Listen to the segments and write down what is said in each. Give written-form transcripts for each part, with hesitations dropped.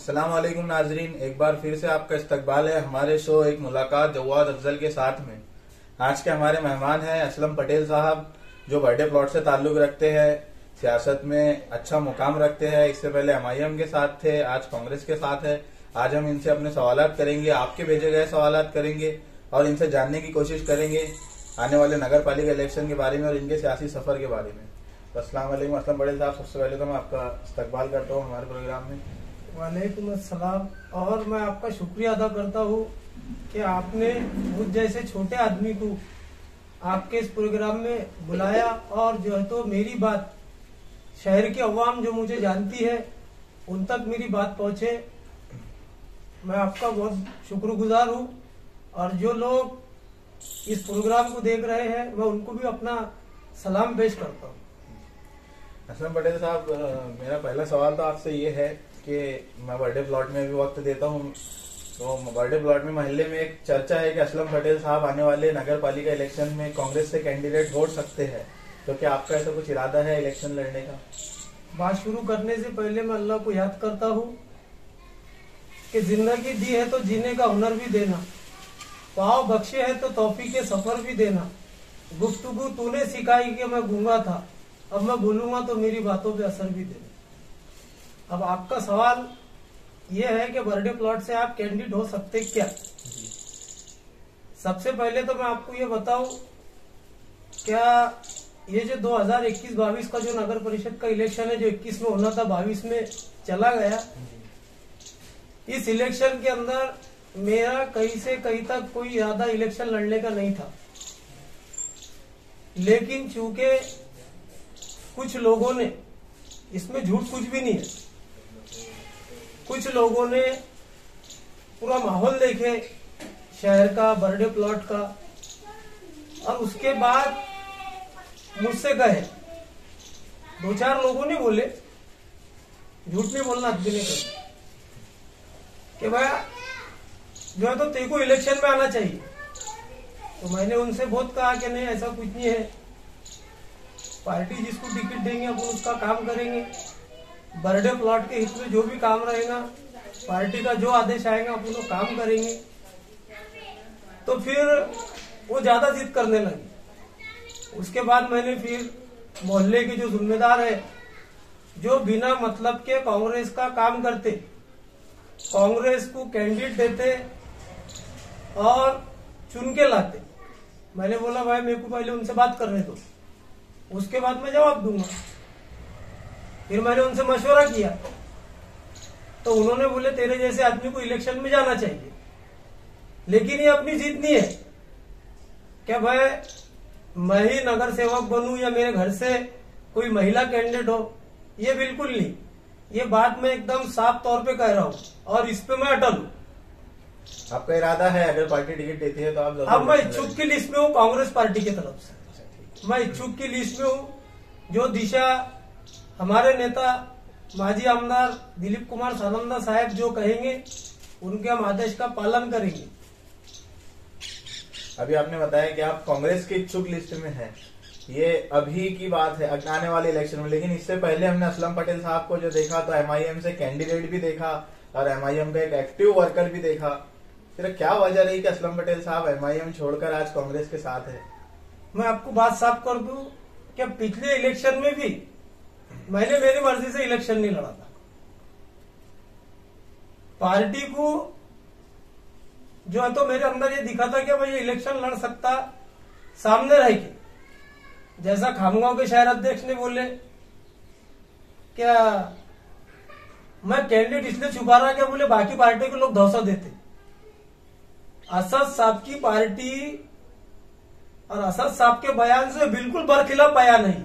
अस्सलाम वालेकुम नाजरीन, एक बार फिर से आपका इस्तकबाल है हमारे शो एक मुलाकात जवाद अफजल के साथ में। आज के हमारे मेहमान हैं असलम पटेल साहब, जो बर्थडे प्लॉट से ताल्लुक रखते हैं, सियासत में अच्छा मुकाम रखते हैं। इससे पहले MIM के साथ थे, आज कांग्रेस के साथ है। आज हम इनसे अपने सवालात करेंगे, आपके भेजे गए सवालात करेंगे और इनसे जानने की कोशिश करेंगे आने वाले नगर पालिका इलेक्शन के बारे में और इनके सियासी सफर के बारे में। तो अस्सलाम वालेकुम असलम पटेल साहब, सबसे पहले तो मैं आपका इस्तकबाल करता हूँ हमारे प्रोग्राम में। वालेकुम अस्सलाम। और मैं आपका शुक्रिया अदा करता हूँ कि आपने मुझ जैसे छोटे आदमी को आपके इस प्रोग्राम में बुलाया और जो है तो मेरी बात शहर की अवाम जो मुझे जानती है उन तक मेरी बात पहुंचे। मैं आपका बहुत शुक्रगुजार हूँ और जो लोग इस प्रोग्राम को देख रहे हैं मैं उनको भी अपना सलाम पेश करता हूँ। असलम पटेल साहब, मेरा पहला सवाल तो आपसे ये है कि मैं बर्थडे प्लॉट में भी वक्त देता हूँ, तो बर्थडे प्लॉट में मोहल्ले में एक चर्चा है कि असलम पटेल साहब आने वाले नगर पालिका इलेक्शन में कांग्रेस से कैंडिडेट हो सकते हैं, तो क्या आपका ऐसा कुछ इरादा है इलेक्शन लड़ने का? बात शुरू करने से पहले मैं अल्लाह को याद करता हूँ कि जिंदगी दी है तो जीने का हुनर भी देना, पाँव बख्शे है तो तौफीक के सफर भी देना, गुफ्तगू तूने सिखाई कि मैं गूंगा था, अब मैं बोलूंगा तो मेरी बातों पे असर भी देना। अब आपका सवाल यह है कि बर्थडे प्लॉट से आप कैंडिडेट हो सकते क्या? सबसे पहले तो मैं आपको ये बताऊं, क्या ये जो 2021-22 का जो नगर परिषद का इलेक्शन है, जो 21 में होना था 22 में चला गया, इस इलेक्शन के अंदर मेरा कहीं से कहीं तक कोई इरादा इलेक्शन लड़ने का नहीं था। लेकिन चूंकि कुछ लोगों ने, इसमें झूठ कुछ भी नहीं है, कुछ लोगों ने पूरा माहौल देखे शहर का, बर्थडे प्लॉट का, और उसके बाद मुझसे कहे, दो चार लोगों ने बोले, झूठ नहीं बोलना आदमी ने कहा कि भाई जो है तो तेरे को इलेक्शन में आना चाहिए। तो मैंने उनसे बहुत कहा कि नहीं, ऐसा कुछ नहीं है, पार्टी जिसको टिकट देंगे अपन उसका काम करेंगे, बर्थडे प्लॉट के हित में जो भी काम रहेगा, पार्टी का जो आदेश आएगा अपन वो काम करेंगे। तो फिर वो ज्यादा जिद करने लगे। उसके बाद मैंने फिर मोहल्ले के जो जिम्मेदार है, जो बिना मतलब के कांग्रेस का काम करते, कांग्रेस को कैंडिडेट देते और चुन के लाते, मैंने बोला भाई मेरे को पहले उनसे बात करने दो, उसके बाद मैं जवाब दूंगा। फिर मैंने उनसे मशवरा किया तो उन्होंने बोले तेरे जैसे आदमी को इलेक्शन में जाना चाहिए। लेकिन ये अपनी जीत नहीं है क्या भाई मैं ही नगर सेवक बनूं या मेरे घर से कोई महिला कैंडिडेट हो, ये बिल्कुल नहीं। ये बात मैं एकदम साफ तौर पे कह रहा हूँ और इस पे मैं अटल हूँ। आपका इरादा है अगर पार्टी टिकट देती है तो आप? अब मैं इच्छुक की लिस्ट में हूँ कांग्रेस पार्टी की तरफ से, मैं इच्छुक की लिस्ट में हूँ। जो दिशा हमारे नेता माजी आमदार दिलीप कुमार सानंदा साहब जो कहेंगे उनके हम आदेश का पालन करेंगे। अभी आपने बताया कि आप कांग्रेस की इच्छुक लिस्ट में हैं, ये अभी की बात है आने वाले इलेक्शन में, लेकिन इससे पहले हमने असलम पटेल साहब को जो देखा तो MIM से कैंडिडेट भी देखा और MIM का एक एक्टिव वर्कर भी देखा। फिर क्या वजह रही कि असलम पटेल साहब MIM छोड़कर आज कांग्रेस के साथ है? मैं आपको बात साफ कर दूं कि पिछले इलेक्शन में भी मैंने मेरी मर्जी से इलेक्शन नहीं लड़ा था। पार्टी को जो है तो मेरे अंदर ये दिखा था कि भाई ये इलेक्शन लड़ सकता सामने रह के, जैसा खामगांव के शहर अध्यक्ष ने बोले क्या मैं कैंडिडेट इसलिए छुपा रहा, क्या बोले बाकी पार्टी के लोग धौसा देते। असद साहब की पार्टी और असद साहब के बयान से बिल्कुल बरखिलाफ आया नहीं।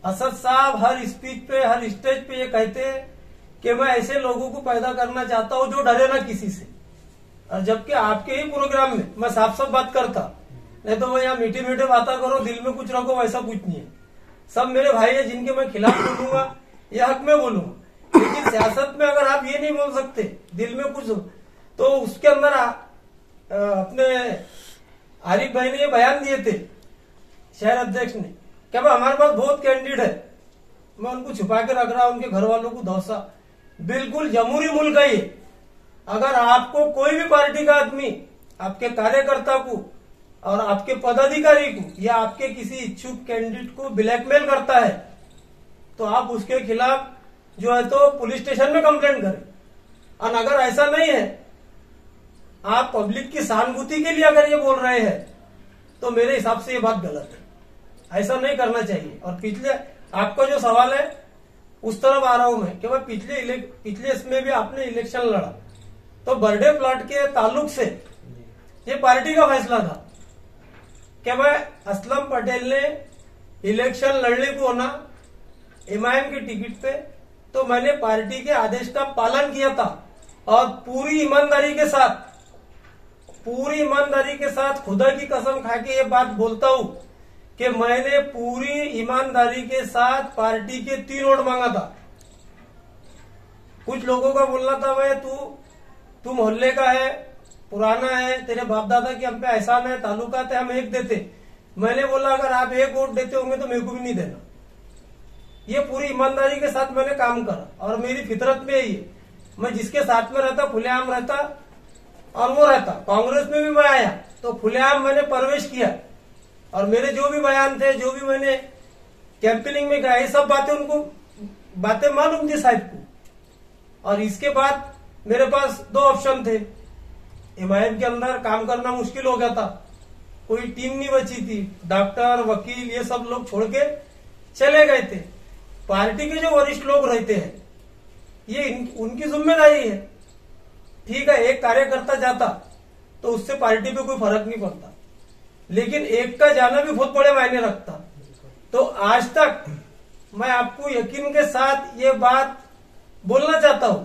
असद साहब हर स्पीच पे, हर स्टेज पे ये कहते हैं कि मैं ऐसे लोगों को पैदा करना चाहता हूं जो डरे ना किसी से। और जबकि आपके ही प्रोग्राम में मैं साफ साफ बात करता, नहीं तो मैं यहाँ मीठी मीठी बातें करो दिल में कुछ रखो, वैसा कुछ नहीं है। सब मेरे भाई है जिनके मैं खिलाफ बोलूंगा या हक में बोलूंगा। लेकिन सियासत में अगर आप ये नहीं बोल सकते दिल में कुछ, तो उसके अंदर अपने आरिफ भाई ने ये बयान दिए थे शहर अध्यक्ष ने, क्या भाई हमारे पास बहुत कैंडिडेट है, मैं उनको छुपा के रख रहा हूं, उनके घर वालों को धौसा। बिल्कुल जमहूरी मुल्क है ये। अगर आपको कोई भी पार्टी का आदमी आपके कार्यकर्ता को और आपके पदाधिकारी को या आपके किसी इच्छुक कैंडिडेट को ब्लैकमेल करता है तो आप उसके खिलाफ जो है तो पुलिस स्टेशन में कंप्लेंट करें। और अगर ऐसा नहीं है, आप पब्लिक की सहानुभूति के लिए अगर ये बोल रहे हैं तो मेरे हिसाब से ये बात गलत है, ऐसा नहीं करना चाहिए। और पिछले आपका जो सवाल है उस तरफ आ रहा हूं मैं कि भाई पिछले इसमें भी आपने इलेक्शन लड़ा तो बर्डे प्लॉट के ताल्लुक से ये पार्टी का फैसला था कि भाई असलम पटेल ने इलेक्शन लड़ने को होना एमआईएम की टिकट पे, तो मैंने पार्टी के आदेश का पालन किया था और पूरी ईमानदारी के साथ खुदा की कसम खा के ये बात बोलता हूं कि मैंने पूरी ईमानदारी के साथ पार्टी के 3 वोट मांगा था। कुछ लोगों का बोलना था भाई तू मोहल्ले का है, पुराना है, तेरे बाप दादा के हम पे एहसान है, तालुका थे, हम 1 देते। मैंने बोला अगर आप 1 वोट देते होंगे तो मेरे को भी नहीं देना। ये पूरी ईमानदारी के साथ मैंने काम करा और मेरी फितरत में ही है, मैं जिसके साथ में रहता खुलेआम रहता और वो रहता। कांग्रेस में भी मैं आया तो खुलेआम मैंने प्रवेश किया और मेरे जो भी बयान थे, जो भी मैंने कैंपेनिंग में कहा, ये सब बातें मालूम थी साहब को। और इसके बाद मेरे पास 2 ऑप्शन थे। एमआईएम के अंदर काम करना मुश्किल हो गया था, कोई टीम नहीं बची थी, डॉक्टर वकील ये सब लोग छोड़ के चले गए थे। पार्टी के जो वरिष्ठ लोग रहते हैं ये उनकी जिम्मेदारी है। ठीक है, एक कार्यकर्ता जाता तो उससे पार्टी पे कोई फर्क नहीं पड़ता, लेकिन एक का जाना भी बहुत बड़े मायने रखता। तो आज तक मैं आपको यकीन के साथ ये बात बोलना चाहता हूं,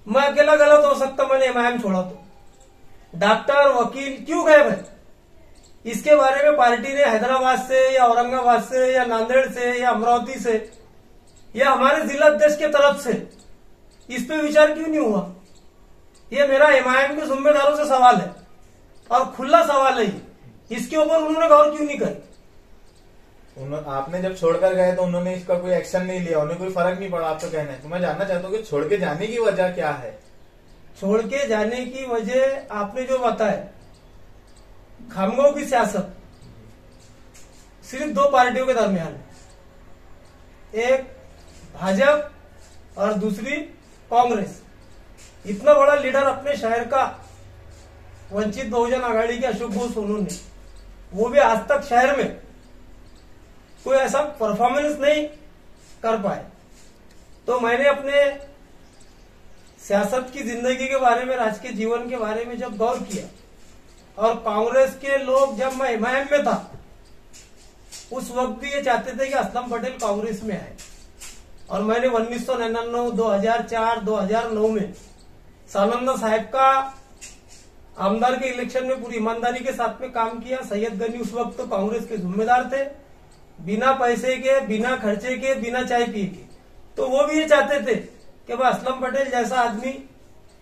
मैं अकेला गलत हो सकता, मैंने एमआईएम छोड़ा तो डॉक्टर वकील क्यों गए भाई, इसके बारे में पार्टी ने हैदराबाद से या औरंगाबाद से या नांदेड़ से या अमरावती से या हमारे जिला अध्यक्ष के तरफ से इस पे विचार क्यों नहीं हुआ? ये मेरा एमआईएम के जिम्मेदारों से सवाल है और खुला सवाल है, इसके ऊपर उन्होंने गौर क्यों नहीं करी? आपने जब छोड़कर गए तो उन्होंने इसका कोई एक्शन नहीं लिया, उन्हें कोई फर्क नहीं पड़ा, आपका कहना है। तो मैं जानना चाहता हूँ कि छोड़ के जाने की वजह क्या है? छोड़ के जाने की वजह आपने जो बताया, खामगांव की सियासत सिर्फ 2 पार्टियों के दरमियान है, एक भाजपा और दूसरी कांग्रेस। इतना बड़ा लीडर अपने शहर का वंचित बहुजन आघाड़ी के अशोक घोष उन्होंने, वो भी आज तक शहर में कोई ऐसा परफॉर्मेंस नहीं कर पाए। तो मैंने अपने सियासत की जिंदगी के बारे में, राजकीय जीवन के बारे में जब गौर किया और कांग्रेस के लोग, जब मैं एमआईएम में था उस वक्त भी ये चाहते थे कि असलम पटेल कांग्रेस में आए। और मैंने 1999, 2004, 2009 में सानंदा साहब का आमदार के इलेक्शन में पूरी ईमानदारी के साथ में काम किया। सैयद गनी उस वक्त तो कांग्रेस के जिम्मेदार थे, बिना पैसे के, बिना खर्चे के, बिना चाय पिए के। तो वो भी ये चाहते थे कि भाई असलम पटेल जैसा आदमी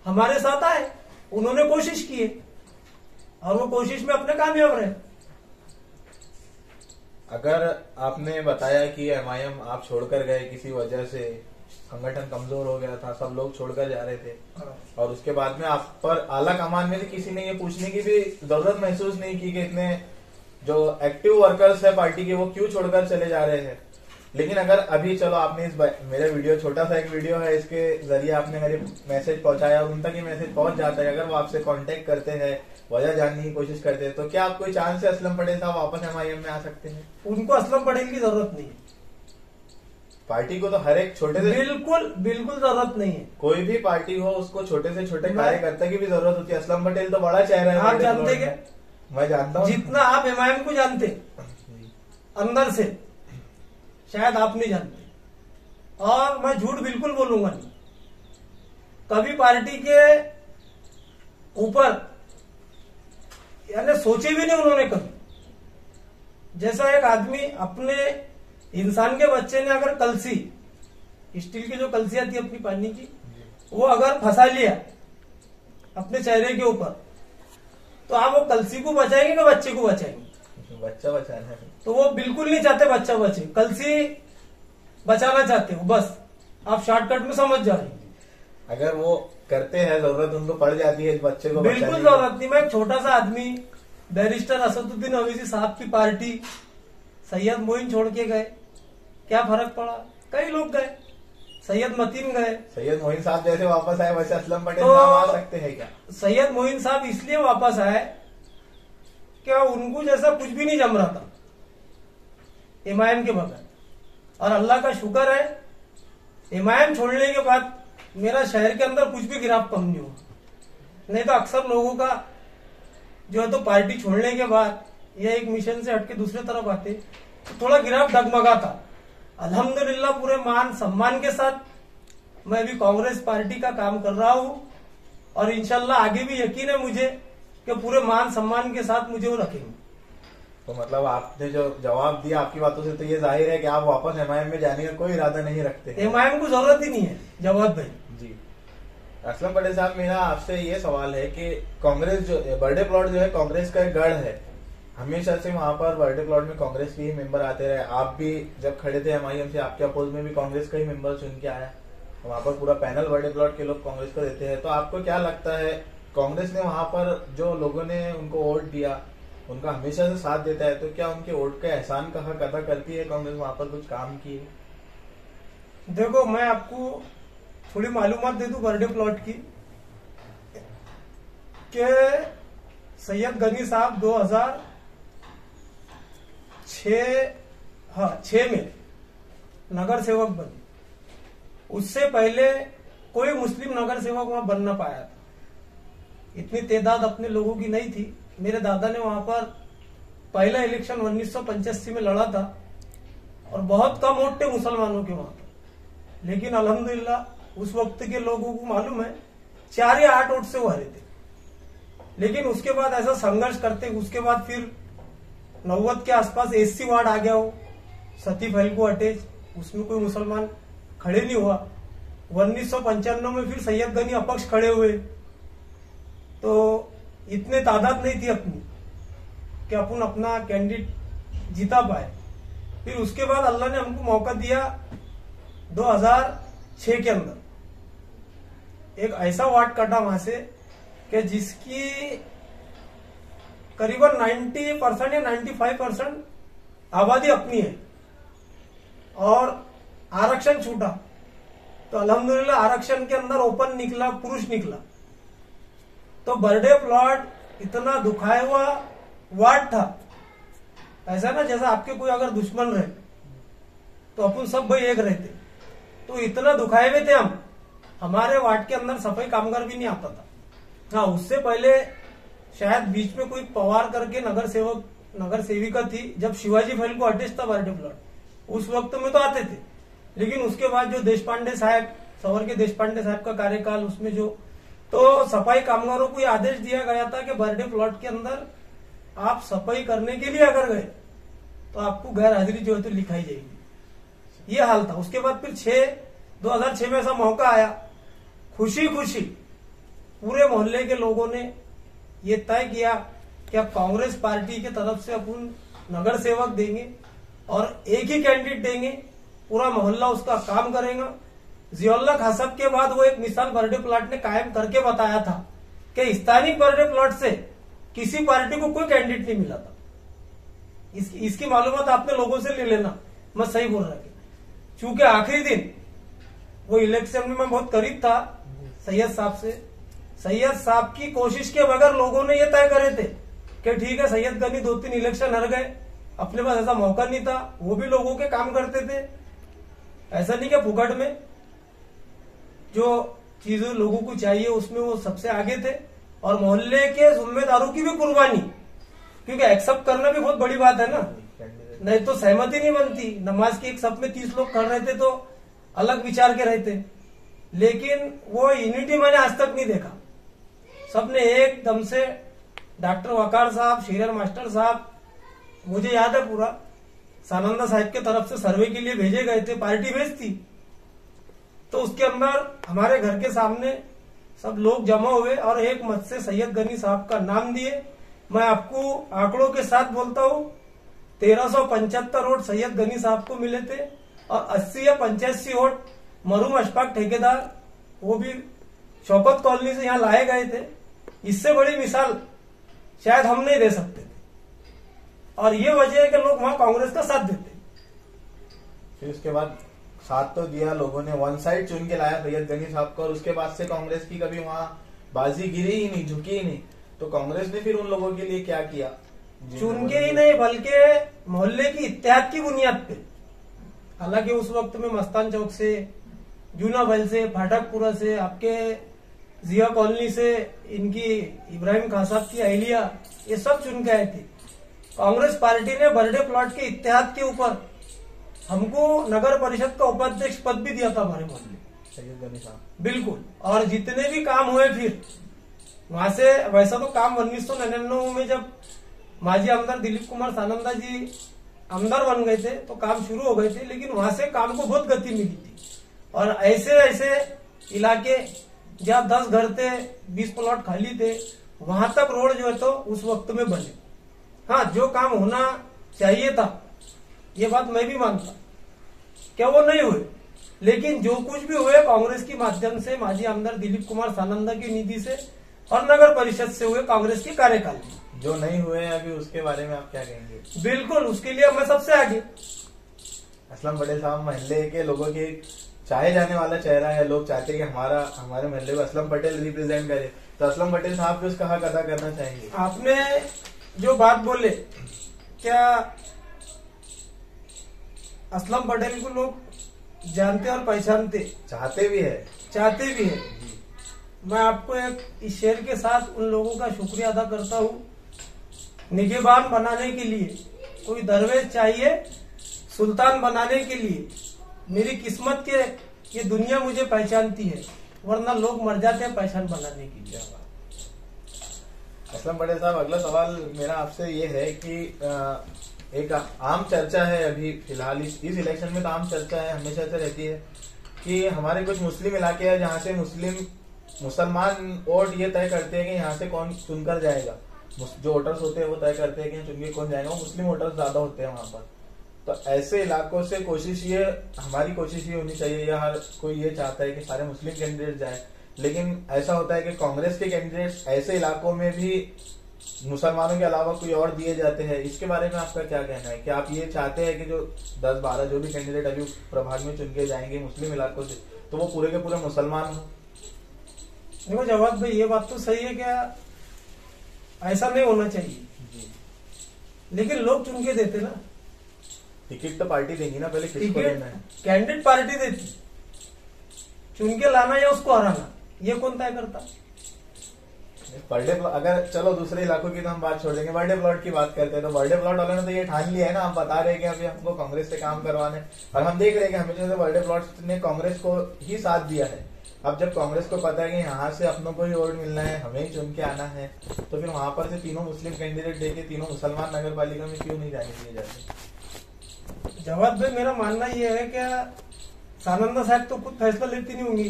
हमारे साथ आए। उन्होंने कोशिश की है और वो कोशिश में अपने कामयाब रहे। अगर आपने बताया कि एमआईएम आप छोड़कर गए किसी वजह से, संगठन कमजोर हो गया था, सब लोग छोड़कर जा रहे थे, और उसके बाद में आप पर आला कमान में से किसी ने ये पूछने की भी जरूरत महसूस नहीं की कि इतने जो एक्टिव वर्कर्स है पार्टी के वो क्यों छोड़कर चले जा रहे हैं? लेकिन अगर अभी चलो आपने मेरे वीडियो, छोटा सा एक वीडियो है, इसके जरिए आपने मेरे मैसेज पहुंचाया और उन तक ये मैसेज पहुंच जाता है, अगर वो आपसे कांटेक्ट करते हैं, वजह जानने की कोशिश करते हैं, तो क्या आप कोई चांस से असलम पटेल साहब वापस एमआईएम में आ सकते हैं? उनको असलम पटेल की जरूरत नहीं है, पार्टी को तो हर एक छोटे से बिल्कुल जरूरत नहीं है। कोई भी पार्टी हो उसको छोटे से छोटे कार्यकर्ता की भी जरूरत होती है। असलम पटेल तो बड़ा चेहरा है। आप जानते क्या? मैं जानता हूँ, जितना आप एमआईएम को जानते अंदर से शायद आप नहीं जानते। और मैं झूठ बिल्कुल बोलूंगा नहीं, कभी पार्टी के ऊपर यानी सोचे भी नहीं उन्होंने कभी। जैसा एक आदमी अपने इंसान के बच्चे ने अगर कलसी, स्टील की जो कलसी आती है अपनी पानी की, वो अगर फंसा लिया अपने चेहरे के ऊपर, तो आप वो कलसी को बचाएंगे कि बच्चे को बचाएंगे? बच्चा बचाना है। तो वो बिल्कुल नहीं चाहते बच्चा बचे, कलसी बचाना चाहते हो, बस आप शॉर्टकट में समझ जाओ। अगर वो करते हैं, जरूरत उनको पड़ जाती है इस बच्चे को बिल्कुल बचाने की। जरूरत नहीं। मैं एक छोटा सा आदमी, बैरिस्टर असदुद्दीन अवैसी साहब की पार्टी सैयद मोइन छोड़ के गए, क्या फर्क पड़ा? कई लोग गए, सैयद मतीन गए। सैयद मोइन साहब जैसे वापस आए वैसे असलम पटेल तो साहब आ सकते हैं क्या? सैयद मोइन साहब इसलिए वापस आए क्या उनको जैसा कुछ भी नहीं जम रहा था एमआईएम के बगैर, और अल्लाह का शुक्र है एमआईएम छोड़ने के बाद मेरा शहर के अंदर कुछ भी गिराव कम नहीं हुआ। नहीं तो अक्सर लोगों का जो है तो पार्टी छोड़ने के बाद या एक मिशन से हटके दूसरे तरफ आते तो थोड़ा गिराव डगमगा था। अल्हम्दुलिल्लाह पूरे मान सम्मान के साथ मैं भी कांग्रेस पार्टी का काम कर रहा हूं, और इंशाल्लाह आगे भी यकीन है मुझे कि पूरे मान सम्मान के साथ मुझे वो रखेंगे। तो मतलब आपने जो जवाब दिया आपकी बातों से तो ये जाहिर है कि आप वापस एमआईएम में जाने का कोई इरादा नहीं रखते। एमआईएम को जरूरत ही नहीं है जवाब भाई जी। असलम पटेल साहब, मेरा आपसे ये सवाल है कि कांग्रेस जो बर्थडे प्लॉट जो है कांग्रेस का एक गढ़ है, हमेशा से वहां पर बर्थडे प्लॉट में कांग्रेस के ही मेंबर आते रहे। आप भी जब खड़े थे एमआईएम से, आपके अपोज में भी कांग्रेस का ही मेंबर चुन के आया, वहां पर पूरा पैनल बर्थडे प्लॉट के लोग कांग्रेस को देते हैं। तो आपको क्या लगता है कांग्रेस ने वहां पर जो लोगों ने उनको वोट दिया उनका हमेशा से साथ देता है, तो क्या उनके वोट का एहसान का हक अदा करती है कांग्रेस? वहां पर कुछ काम किए? देखो, मैं आपको थोड़ी मालूमात दे दूं बर्थडे प्लॉट की कि सैयद गनी साहब 2006 में नगर सेवक बने। उससे पहले कोई मुस्लिम नगर सेवक वहां बन ना पाया था, इतनी तादाद अपने लोगों की नहीं थी। मेरे दादा ने वहां पर पहला इलेक्शन 1985 में लड़ा था और बहुत कम वोट थे मुसलमानों के वहां पर, लेकिन अल्हम्दुलिल्लाह उस वक्त के लोगों को मालूम है 4 या 8 वोट से वो हारे थे। लेकिन उसके बाद ऐसा संघर्ष करते, उसके बाद फिर 90 के आसपास एससी वार्ड आ गया, हो सती फैलको अटैच, उसमें कोई मुसलमान खड़े नहीं हुआ। 1995 में फिर सैयद गनी अपक्ष खड़े हुए, तो इतने तादाद नहीं थी अपनी कि अपन अपना कैंडिडेट जीता पाए। फिर उसके बाद अल्लाह ने हमको मौका दिया 2006 के अंदर, एक ऐसा वार्ड कटा वहां से कि जिसकी करीबन 90% या 95% आबादी अपनी है, और आरक्षण छूटा तो अल्हम्दुलिल्लाह आरक्षण के अंदर ओपन निकला, पुरुष निकला। तो बर्थडे प्लॉट इतना दुखाया हुआ वार्ड था, ऐसा ना जैसा आपके कोई अगर दुश्मन रहे तो अपन सब भाई एक रहते, तो इतना दुखाए हुए थे हम, हमारे वार्ड के अंदर सफाई कामगार भी नहीं आता था। हाँ, उससे पहले शायद बीच में कोई पवार करके नगर सेविका थी, जब शिवाजी फैलको अटैच था बर्थडे प्लॉट, उस वक्त में तो आते थे। लेकिन उसके बाद जो देशपांडे साहब, सवर के देशपांडे साहब का कार्यकाल, उसमें जो तो सफाई कामगारों को यह आदेश दिया गया था कि बर्थडे प्लॉट के अंदर आप सफाई करने के लिए अगर गए तो आपको गैर हाजिरी जो है तो लिखाई जाएगी। ये हाल था। उसके बाद फिर 2006 में ऐसा मौका आया, खुशी खुशी पूरे मोहल्ले के लोगों ने ये तय किया कि अब कांग्रेस पार्टी की तरफ से अपन नगर सेवक देंगे और एक ही कैंडिडेट देंगे, पूरा मोहल्ला उसका काम करेगा। जियाउल्लाह खां साहब के बाद वो एक मिसाल बर्थडे प्लॉट ने कायम करके बताया था कि स्थानिक बर्थडे प्लॉट से किसी पार्टी को कोई कैंडिडेट नहीं मिला था। इसकी मालूमात आपने लोगों से ले लेना, मैं सही बोल रहा हूं। चूंकि आखिरी दिन वो इलेक्शन में मैं बहुत करीब था सैयद साहब से, सैयद साहब की कोशिश के बगैर लोगों ने ये तय करे थे कि ठीक है, सैयद गनी 2-3 इलेक्शन हार गए, अपने पास ऐसा मौका नहीं था, वो भी लोगों के काम करते थे। ऐसा नहीं कि फुकट में जो चीजें लोगों को चाहिए उसमें वो सबसे आगे थे, और मोहल्ले के जिम्मेदारों की भी कुर्बानी, क्योंकि एक्सेप्ट करना भी बहुत बड़ी बात है ना, नहीं तो सहमति नहीं बनती। नमाज की एक सब में 30 लोग कर रहे थे तो अलग विचार के रहते, लेकिन वो यूनिटी मैंने आज तक नहीं देखा। सबने एकदम से, डॉक्टर वकार साहब, शीरर मास्टर साहब, मुझे याद है पूरा, सानंदा साहब के तरफ से सर्वे के लिए भेजे गए थे, पार्टी भेजती, तो उसके अंदर हमारे घर के सामने सब लोग जमा हुए और एक मत से सैयद गनी साहब का नाम दिए। मैं आपको आंकड़ों के साथ बोलता हूँ, 1375 वोट सैयद गनी साहब को मिले थे और 80 या 85 वोट मरूम अशफाक ठेकेदार, वो भी शौकत कॉलोनी से यहाँ लाए गए थे। इससे बड़ी मिसाल शायद हम नहीं दे सकते थे, और ये वजह है कि लोग वहां कांग्रेस का साथ देते। फिर उसके बाद साथ तो दिया लोगों ने, वन साइड चुन के लाया सैयद गनी साहब को, और उसके बाद से कांग्रेस की कभी वहां बाजी गिरी ही नहीं, झुकी ही नहीं। तो कांग्रेस ने फिर उन लोगों के लिए क्या किया? चुन के ही नहीं बल्कि मोहल्ले की इत्तेहाद की बुनियाद पे। हालांकि उस वक्त में मस्तान चौक से, जूना बल से, फाटकपुरा से, आपके जिया कॉलोनी से इनकी इब्राहिम खान साहब की अहलिया, ये सब चुन के आए थे। कांग्रेस पार्टी ने बर्थडे प्लॉट के इत्तेहाद के ऊपर हमको नगर परिषद का उपाध्यक्ष पद भी दिया था हमारे मोहल्ले, सैयद गनी साहब। बिल्कुल। और जितने भी काम हुए फिर वहां से, वैसा तो काम 1999 में जब माजी आमदार दिलीप कुमार सानंदा जी आमदार बन गए थे तो काम शुरू हो गए थे, लेकिन वहां से काम को बहुत गति मिली थी। और ऐसे ऐसे इलाके जहाँ 10 घर थे, 20 प्लॉट खाली थे, वहां तक रोड जो है तो उस वक्त में बने। हाँ, जो काम होना चाहिए था, ये बात मैं भी मानता, क्या वो नहीं हुए, लेकिन जो कुछ भी हुए कांग्रेस के माध्यम से, माजी आमदार दिलीप कुमार सानंदा की निधि से और नगर परिषद से हुए कांग्रेस के कार्यकाल में। जो नहीं हुए अभी उसके बारे में आप क्या कहेंगे? बिल्कुल, उसके लिए मैं सबसे आगे। असलम पटेल साहब मोहल्ले के लोगों के चाहे जाने वाला चेहरा है, लोग चाहते हैं कि हमारे मोहल्ले को असलम पटेल रिप्रेजेंट करे, तो असलम पटेल साहब भी उसका हक अदा करना चाहेंगे। आपने जो बात बोले, क्या असलम पटेल को लोग जानते और पहचानते, चाहते भी है। मैं आपको एक इस शेर के साथ उन लोगों का शुक्रिया अदा करता हूँ। निगहबान बनाने के लिए कोई दरवेश चाहिए, सुल्तान बनाने के लिए मेरी किस्मत के ये दुनिया मुझे पहचानती है, वरना लोग मर जाते हैं पहचान बनाने के लिए। असलम पटेल साहब, अगला सवाल मेरा आपसे ये है कि एक आम चर्चा है अभी फिलहाल इस इलेक्शन में, तो आम चर्चा है, हमेशा से रहती है कि हमारे कुछ मुस्लिम इलाके हैं जहाँ से मुसलमान वोट ये तय करते हैं कि यहाँ से कौन चुनकर जाएगा। जो वोटर्स होते हैं वो तय करते हैं कि चुन के कौन जाएगा, वो मुस्लिम वोटर्स ज्यादा होते हैं वहां पर। तो ऐसे इलाकों से हमारी कोशिश ये होनी चाहिए, या हर कोई ये चाहता है कि सारे मुस्लिम कैंडिडेट जाए, लेकिन ऐसा होता है कि कांग्रेस के कैंडिडेट्स ऐसे इलाकों में भी मुसलमानों के अलावा कोई और दिए जाते हैं। इसके बारे में आपका क्या कहना है? कि आप ये चाहते हैं कि जो 10-12 जो भी कैंडिडेट अभी प्रभाग में चुन के जाएंगे मुस्लिम इलाकों से, तो वो पूरे के पूरे मुसलमान हो? देखो जवाब भाई, ये बात तो सही है, क्या ऐसा नहीं होना चाहिए जी। लेकिन लोग चुन के देते ना। टिकट तो पार्टी देंगी ना, पहले किसको देना है? कैंडिडेट पार्टी देती, चुन के लाना या उसको हराना ये कौन तय करता? बर्थडे अगर चलो दूसरे इलाकों की तो हम बात छोड़ देंगे, बर्थडे प्लॉट की बात करते हैं, तो बर्थडे प्लॉट वालों ने तो ये ठान लिया है ना, हम बता रहे हैं कि अभी हमको कांग्रेस से काम करवाने, और हम देख रहे हैं कि हमेशा से बर्थडे प्लॉट ने कांग्रेस को ही साथ दिया है। अब जब कांग्रेस को पता है कि यहाँ से अपनों को ही वोट मिलना है, हमें ही चुन के आना है, तो फिर वहां पर से तीनों मुस्लिम कैंडिडेट देके तीनों मुसलमान नगर पालिका में क्यों नहीं जाने दिए जाते? जवाब भाई, मेरा मानना यह है, क्या सानंदा साहब तो खुद फैसला लेती नहीं होंगी,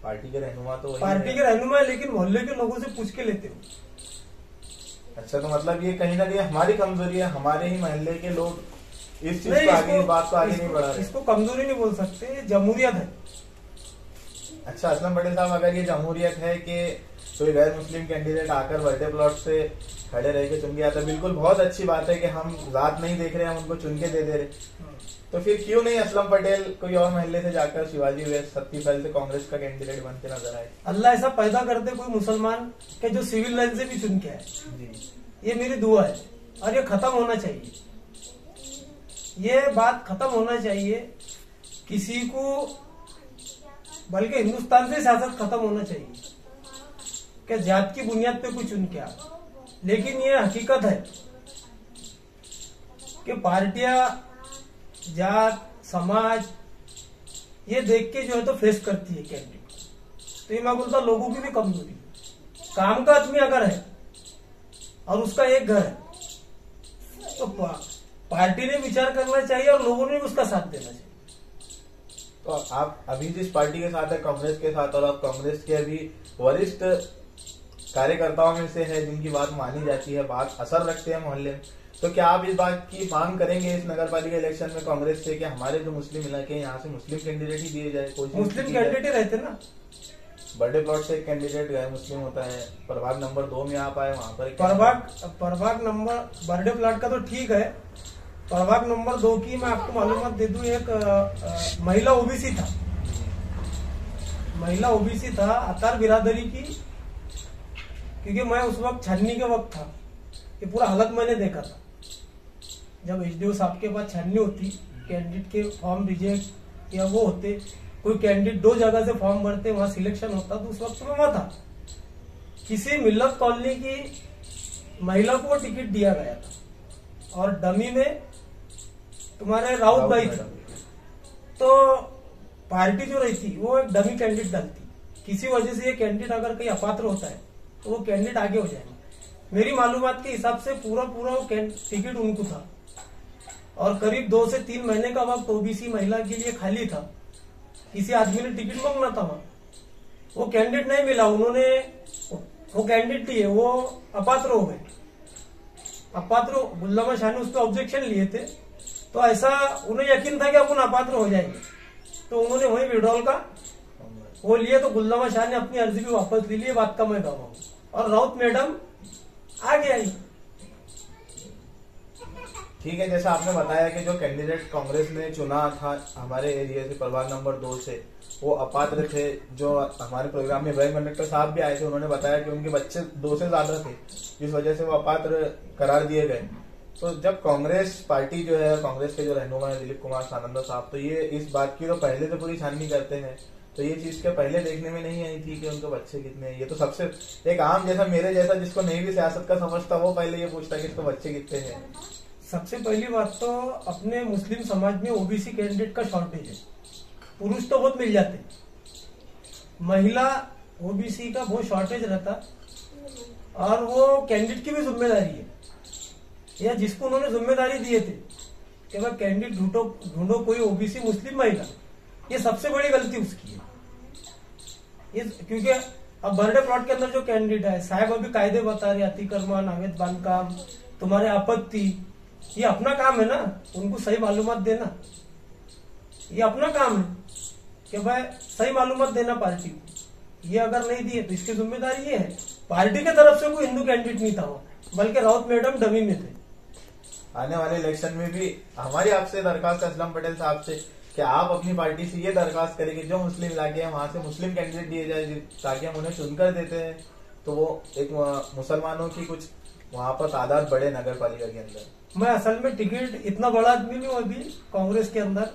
पार्टी के रहनुमा तो पार्टी के रहनुमा है, लेकिन मोहल्ले के लोगों से पूछ के लेते हो। अच्छा, तो मतलब ये कहीं ना कहीं हमारी कमजोरी है, हमारे ही मोहल्ले के लोग इस चीज को आगे, इस बात को आगे नहीं बढ़ा रहे। इसको कमजोरी नहीं बोल सकते, जमहूरियत है। अच्छा असलम पटेल साहब, अगर ये जमहूरियत है कि कोई गैर मुस्लिम कैंडिडेट आकर बर्थडे प्लॉट से खड़े रह के चुन के आता, बिल्कुल बहुत अच्छी बात है कि हम जात नहीं देख रहे, हम उनको चुन के दे रहे, तो फिर क्यों नहीं असलम पटेल कोई और मोहल्ले से जाकर शिवाजी वेस्ट, सत्तीफैल से कांग्रेस का कैंडिडेट बन के नजर आए? अल्लाह ऐसा पैदा करते कोई मुसलमान के जो सिविल लाइन से भी चुन के आए, ये मेरी दुआ है, और ये खत्म होना चाहिए, ये बात खत्म होना चाहिए। किसी को, बल्कि हिंदुस्तान से सियासत खत्म होना चाहिए कि जात की बुनियाद पे कोई चुन के आ। लेकिन ये हकीकत है कि पार्टियां जात समाज ये देख के जो है तो फेस करती है कैंडिडेट को। तो ये मैं बोलता लोगों की भी कमजोरी है। काम का आदमी अगर है और उसका एक घर है तो पार्टी ने विचार करना चाहिए और लोगों ने भी उसका साथ देना चाहिए। तो आप अभी जिस पार्टी के साथ है, कांग्रेस के साथ, और आप कांग्रेस के अभी वरिष्ठ कार्यकर्ताओं में से है जिनकी बात मानी जाती है, बात असर रखते हैं मोहल्ले में, तो क्या आप इस बात की मांग करेंगे इस नगर पालिका इलेक्शन में कांग्रेस से कि हमारे जो मुस्लिम इलाके हैं यहाँ से मुस्लिम कैंडिडेट ही दिए जाए? मुस्लिम कैंडिडेट ही रहते ना, बर्थडे प्लॉट से एक कैंडिडेट गए मुस्लिम होता है, प्रभाग नंबर 2 में आप आए, वहाँ पर एक प्रभाग नंबर बर्थडे प्लॉट का तो ठीक है। प्रभाग नंबर 2 की मैं आपको मालूमात दे दूं, एक महिला ओबीसी था, महिला ओबीसी था अतार बिरादरी की, क्योंकि मैं उस वक्त छाननी के वक्त था, ये पूरा हालत मैंने देखा था। जब एसडीओ साहब के पास छाननी होती, कैंडिडेट के फॉर्म रिजेक्ट या वो होते, कोई कैंडिडेट 2 जगह से फॉर्म भरते, वहां सिलेक्शन होता, तो उस वक्त में वहां था। किसी मिल्लत कॉलोनी की महिला को टिकट दिया गया था और डमी में तुम्हारे राउत भाई थे, तो पार्टी जो रहती वो एक डमी कैंडिडेट डालती। किसी वजह से ये कैंडिडेट अगर कहीं अपात्र होता है तो वो कैंडिडेट आगे हो जाएगा। मेरी मालूमात के हिसाब से पूरा वो टिकट उनको था और करीब 2 से 3 महीने का वक्त ओबीसी महिला के लिए खाली था। किसी आदमी ने टिकट मांगना था वहां, वो कैंडिडेट नहीं मिला, उन्होंने वो कैंडिडेट लिए, वो अपात्र हो गए। अपात्र गुल्लामा शाह ने उस पर ऑब्जेक्शन लिए थे, तो ऐसा उन्हें यकीन था कि अपन अपात्र हो जाएंगे, तो उन्होंने वही विड्रॉल का वो लिए, तो गुल्लामा शाह ने अपनी अर्जी भी वापस ले ली। बात का मैं गवाह हूं और राउत मैडम आगे आई। ठीक है, जैसा आपने बताया कि जो कैंडिडेट कांग्रेस ने चुना था हमारे एरिया से प्रभाग नंबर 2 से, वो अपात्र थे। जो हमारे प्रोग्राम में इब्राहिम कंडक्टर साहब भी आए थे, उन्होंने बताया कि उनके बच्चे 2 से ज्यादा थे, जिस वजह से वो अपात्र करार दिए गए। तो जब कांग्रेस पार्टी जो है, कांग्रेस के जो रहनुमा है दिलीप कुमार सानंदा साहब, तो ये इस बात की तो पहले से पूरी छाननी करते हैं, तो ये चीज के पहले देखने में नहीं आई थी कि उनके बच्चे कितने हैं। ये तो सबसे एक आम जैसा मेरे जैसा जिसको नहीं भी सियासत का समझता, वो पहले ये पूछता कि इसके बच्चे कितने हैं। सबसे पहली बात तो अपने मुस्लिम समाज में ओबीसी कैंडिडेट का शॉर्टेज है। पुरुष तो बहुत मिल जाते, महिला ओबीसी का बहुत शॉर्टेज रहता, और वो कैंडिडेट की भी जिम्मेदारी है, या जिसको उन्होंने जिम्मेदारी दिए थे कि भाई कैंडिडेट ढूंढो कोई ओबीसी मुस्लिम महिला, ये सबसे बड़ी गलती उसकी है। क्योंकि अब बर्थडे प्लॉट के अंदर जो कैंडिडेट है साहब, अभी कायदे बता रहे, अतिक्रमण, अवैध बांधकाम, तुम्हारे आपत्ति, ये अपना काम है ना, उनको सही मालूमात देना, ये अपना काम है कि भाई सही मालूमात देना पार्टी को। ये अगर नहीं दिए तो इसकी जिम्मेदारी ये है। पार्टी की तरफ से कोई हिंदू कैंडिडेट नहीं था वो, बल्कि राउत मैडम डमी में थे। आने वाले इलेक्शन में भी हमारी आपसे दरखास्त है असलम पटेल साहब से कि आप अपनी पार्टी से ये दरखास्त करें कि जो मुस्लिम इलाके हैं वहां से मुस्लिम कैंडिडेट दिए जाए, ताकि हम उन्हें चुनकर देते हैं तो वो एक मुसलमानों की कुछ वहां पर तादाद बढ़े नगर पालिका के अंदर। मैं असल में टिकट इतना बड़ा आदमी नहीं हूँ अभी कांग्रेस के अंदर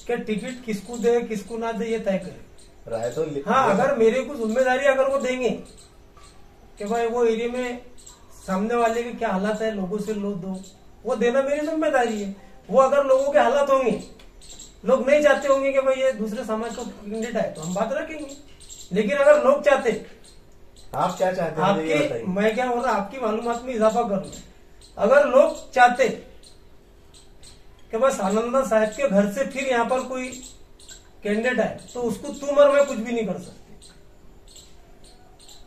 कि टिकट किसको दे किसको ना दे ये तय करे। राय तो हाँ, अगर मेरे को जिम्मेदारी अगर वो देंगे कि भाई वो एरिया में सामने वाले के क्या हालात है, लोगों से लो दो, वो देना मेरी जिम्मेदारी है। वो अगर लोगों के हालात होंगे, लोग नहीं चाहते होंगे कि भाई ये दूसरे समाज का कैंडिडेट है, तो हम बात रखेंगे। लेकिन अगर लोग चाहते, आप क्या चाहते हैं? आपकी मैं क्या हो रहा, आपकी मालूमात में इजाफा करूँ, अगर लोग चाहते कि बस आनंदा साहब के घर से फिर यहाँ पर कोई कैंडिडेट है, तो उसको तुम और मैं कुछ भी नहीं कर सकते।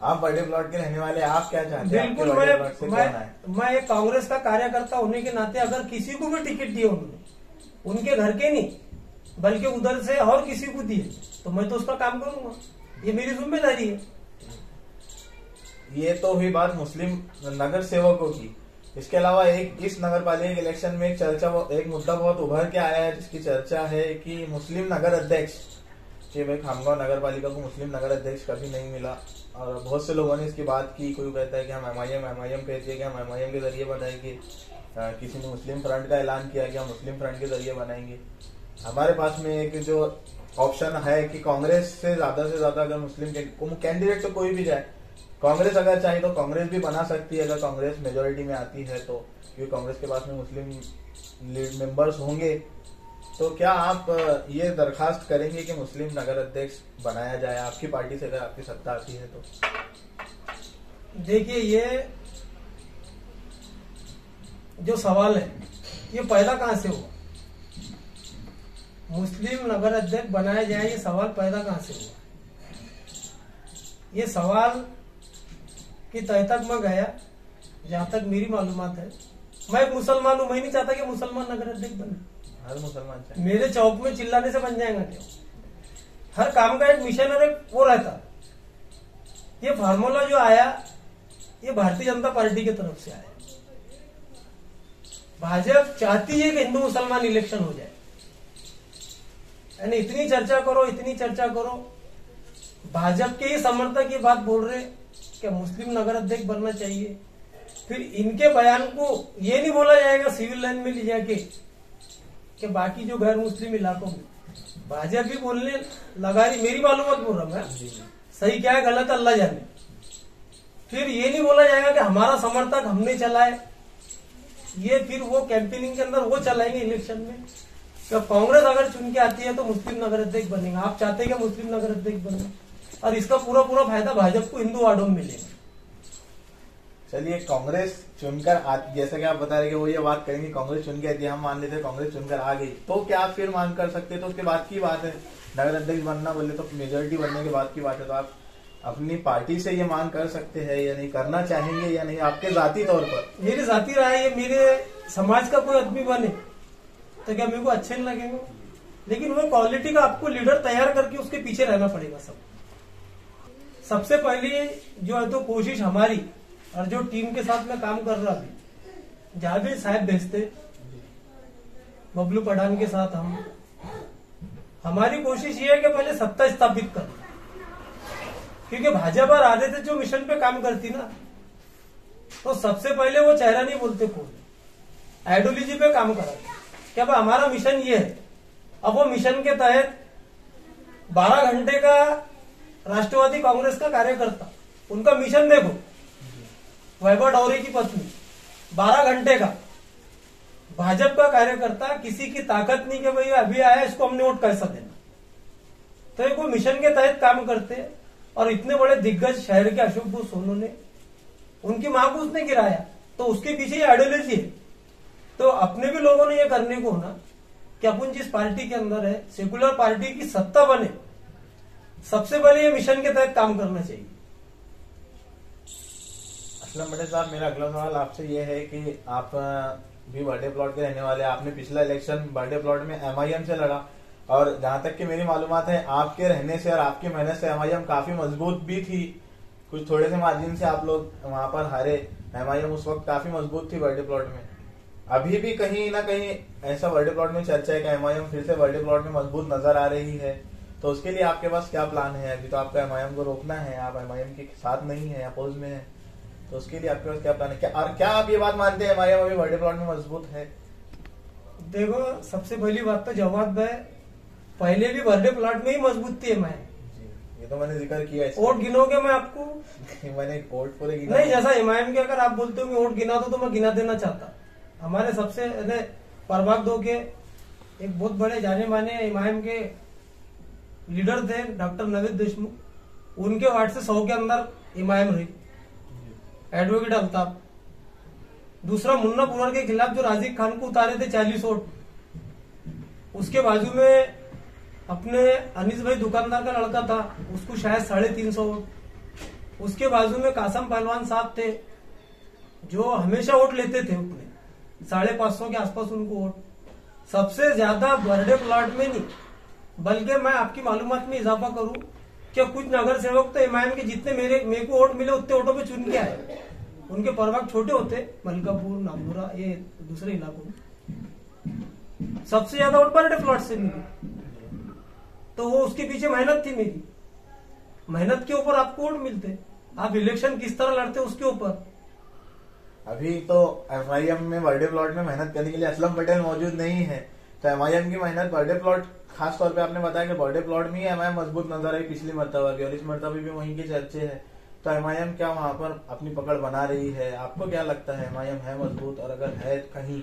आप बर्थडे प्लॉट के रहने वाले, आप क्या चाहते हैं? बिल्कुल, मैं एक कांग्रेस का कार्यकर्ता होने के नाते अगर किसी को भी टिकट दिए उन्होंने, उनके घर के नहीं बल्कि उधर से और किसी को दिए, तो मैं तो उसका काम करूंगा, ये मेरी जिम्मेदारी है। ये तो हुई बात मुस्लिम नगर सेवकों की। इसके अलावा एक इस नगर पालिका के इलेक्शन में एक मुद्दा बहुत उभर के आया है, जिसकी चर्चा है कि मुस्लिम नगर अध्यक्ष, कि भाई खामगांव नगर पालिका को मुस्लिम नगर अध्यक्ष कभी नहीं मिला, और बहुत से लोगों ने इसकी बात की। कोई कहता है कि हम एमआईएम कहती है कि हम एमआईएम के जरिए बनाएंगे, किसी ने मुस्लिम फ्रंट का ऐलान किया कि हम मुस्लिम फ्रंट के जरिए बनाएंगे। हमारे पास में एक जो ऑप्शन है कि कांग्रेस से ज्यादा अगर मुस्लिम कैंडिडेट तो कोई भी जाए, कांग्रेस अगर चाहे तो कांग्रेस भी बना सकती है, अगर कांग्रेस मेजोरिटी में आती है तो, क्योंकि कांग्रेस के पास में मुस्लिम लीड मेंबर्स होंगे। तो क्या आप ये दरखास्त करेंगे कि मुस्लिम नगर अध्यक्ष बनाया जाए आपकी पार्टी से, अगर आपकी सत्ता आती है तो? देखिए, ये जो सवाल है ये पैदा कहां से हुआ? मुस्लिम नगर अध्यक्ष बनाया जाए, ये सवाल पैदा कहां से हुआ? ये सवाल की तय तक मैं गया, जहां तक मेरी मालूमात है। मैं एक मुसलमान हूं, मैं नहीं चाहता कि मुसलमान नगर अध्यक्ष बने। हर मुसलमान चाहिए। मेरे चौक में चिल्लाने से बन जाएगा क्या? हर काम का एक मिशन और एक वो रहता ये फार्मूला जो आया ये भारतीय जनता पार्टी की तरफ से आया। भाजपा चाहती है कि हिंदू मुसलमान इलेक्शन हो जाए, यानी इतनी चर्चा करो। भाजपा के ही समर्थक ये बात बोल रहे कि मुस्लिम नगर अध्यक्ष बनना चाहिए। फिर इनके बयान को ये नहीं बोला जाएगा सिविल लाइन में ले जाके कि बाकी जो गैर मुस्लिम इलाकों में भाजपा भी बोलने लगा रही। मेरी मालूमात बोल रहा हूं मैं, सही क्या है गलत अल्लाह जाने। फिर ये नहीं बोला जाएगा कि हमारा समर्थक हमने चलाए, ये फिर वो कैंपेनिंग के अंदर वो चलाएंगे इलेक्शन में कि कांग्रेस अगर चुन के आती है तो मुस्लिम नगर अध्यक्ष बनेगा। आप चाहते हैं कि मुस्लिम नगर अध्यक्ष बने, और इसका पूरा फायदा भाजपा को हिंदू वार्डों में मिलेगा। चलिए, कांग्रेस चुनकर जैसा कि आप बता रहे कि वो ये बात करेंगे कांग्रेस चुन के आती है, हम मान लेते हैं कांग्रेस चुनकर आ गई, तो क्या आप फिर मांग कर सकते? तो उसके बाद की बात है, नगर अध्यक्ष बनना बोले तो मेजोरिटी बनने के बाद की बात है। तो आप अपनी पार्टी से ये मांग कर सकते हैं या नहीं, करना चाहेंगे या नहीं, आपके जाती तौर पर? मेरी जाती राय है, मेरे समाज का कोई आदमी बने तो क्या मेरे को अच्छे नहीं लगेंगे, लेकिन वो क्वालिटी का आपको लीडर तैयार करके उसके पीछे रहना पड़ेगा। सबसे पहले जो है तो कोशिश हमारी और जो टीम के साथ में काम कर रहा अभी, जहां भी साहब भेजते बबलू पठान के साथ हमारी कोशिश ये है कि पहले सत्ता स्थापित करना, क्योंकि भाजपा राजनीति जो मिशन पे काम करती ना, तो सबसे पहले वो चेहरा नहीं बोलते कौन, आइडियोलॉजी पे काम कराते कि अब हमारा मिशन ये है। अब वो मिशन के तहत 12 घंटे का राष्ट्रवादी कांग्रेस का कार्यकर्ता, उनका मिशन देखो, वैभव डौरे की पत्नी 12 घंटे का भाजपा का कार्यकर्ता, किसी की ताकत नहीं कि भाई अभी आया इसको हमने वोट कैसा देना। तो एक वो मिशन के तहत काम करते हैं, और इतने बड़े दिग्गज शहर के अशोक बोस सोनू ने उनकी मां को उसने गिराया, तो उसके पीछे ये आइडियोलॉजी है। तो अपने भी लोगों ने ये करने को होना कि अपन जिस पार्टी के अंदर है, सेकुलर पार्टी की सत्ता बने, सबसे पहले ये मिशन के तहत काम करना चाहिए। असलम पटेल साहब, मेरा अगला सवाल आपसे ये है कि आप भी बर्थडे प्लॉट के रहने वाले, आपने पिछला इलेक्शन बर्थडे प्लॉट में MIM से लड़ा, और जहां तक कि मेरी मालूमात है आपके रहने से और आपकी मेहनत से MIM काफी मजबूत भी थी। कुछ थोड़े से मार्जिन से आप लोग वहां पर हारे। MIM उस वक्त काफी मजबूत थी बर्थडे प्लॉट में। अभी भी कहीं ना कहीं ऐसा बर्थडे प्लॉट में चर्चा है कि MIM फिर से बर्थडे प्लॉट में मजबूत नजर आ रही है, तो उसके लिए आपके पास क्या प्लान है? अभी तो आपको MIM को रोकना है, आप MIM के साथ नहीं है, अपोज में है, तो उसके लिए आपके पास क्या प्लान है? और क्या आप ये बात मानते हैं MIM अभी बर्थडे प्लॉट में मजबूत है? देखो, सबसे पहली बात तो जवाब है, पहले भी बर्थडे प्लॉट में ही मजबूत थी MIM। ये तो मैंने जिक्र किया है। वोट गिनोगे मैं आपको? मैंने वोट पूरे गिना नहीं, जैसा MIM के अगर आप बोलते हो कि वोट गिना दो तो मैं गिना देना चाहता। हमारे सबसे प्रभाग 2 के एक बहुत बड़े जाने माने MIM के लीडर थे डॉक्टर नवीद देशमुख, उनके वार्ड से 100 के अंदर MIM रही, एडवोकेट अल्ताफ। दूसरा, मुन्ना पुरर के खिलाफ जो राजीव खान को उतारे थे 40 वोट, उसके बाजू में अपने अनीस भाई दुकानदार का लड़का था, उसको शायद 350 वोट। उसके बाजू में कासम पहलवान साहब थे जो हमेशा वोट लेते थे, उतने 550 के आसपास उनको वोट। सबसे ज्यादा बर्थडे प्लॉट में नहीं, बल्कि मैं आपकी मालूमात में इजाफा करूं कि कुछ नगर सेवक तो MIM के जितने मेरे को वोट मिले उतने वोटों पे चुन के आए। उनके प्रभाग छोटे होते, मलकापुर, नामपुरा, ये दूसरे इलाकों में सबसे ज्यादा वोट बर्थडे प्लॉट से मिले। तो वो उसके पीछे मेहनत थी मेरी, मेहनत के ऊपर आपको वोट मिलते, आप इलेक्शन किस तरह लड़ते उसके ऊपर। अभी तो MIM में बर्थडे प्लॉट में मेहनत करने के लिए असलम पटेल मौजूद नहीं है, तो MIM की मेहनत बर्थडे प्लॉट, खास तौर पे आपने बताया कि बर्थडे प्लॉट में ही MIM मजबूत नजर आई पिछली मरतबा भी, और इस मरतबा भी वहीं के चर्चे है। तो MIM क्या वहां पर अपनी पकड़ बना रही है? आपको क्या लगता है, MIM है मजबूत? और अगर है कहीं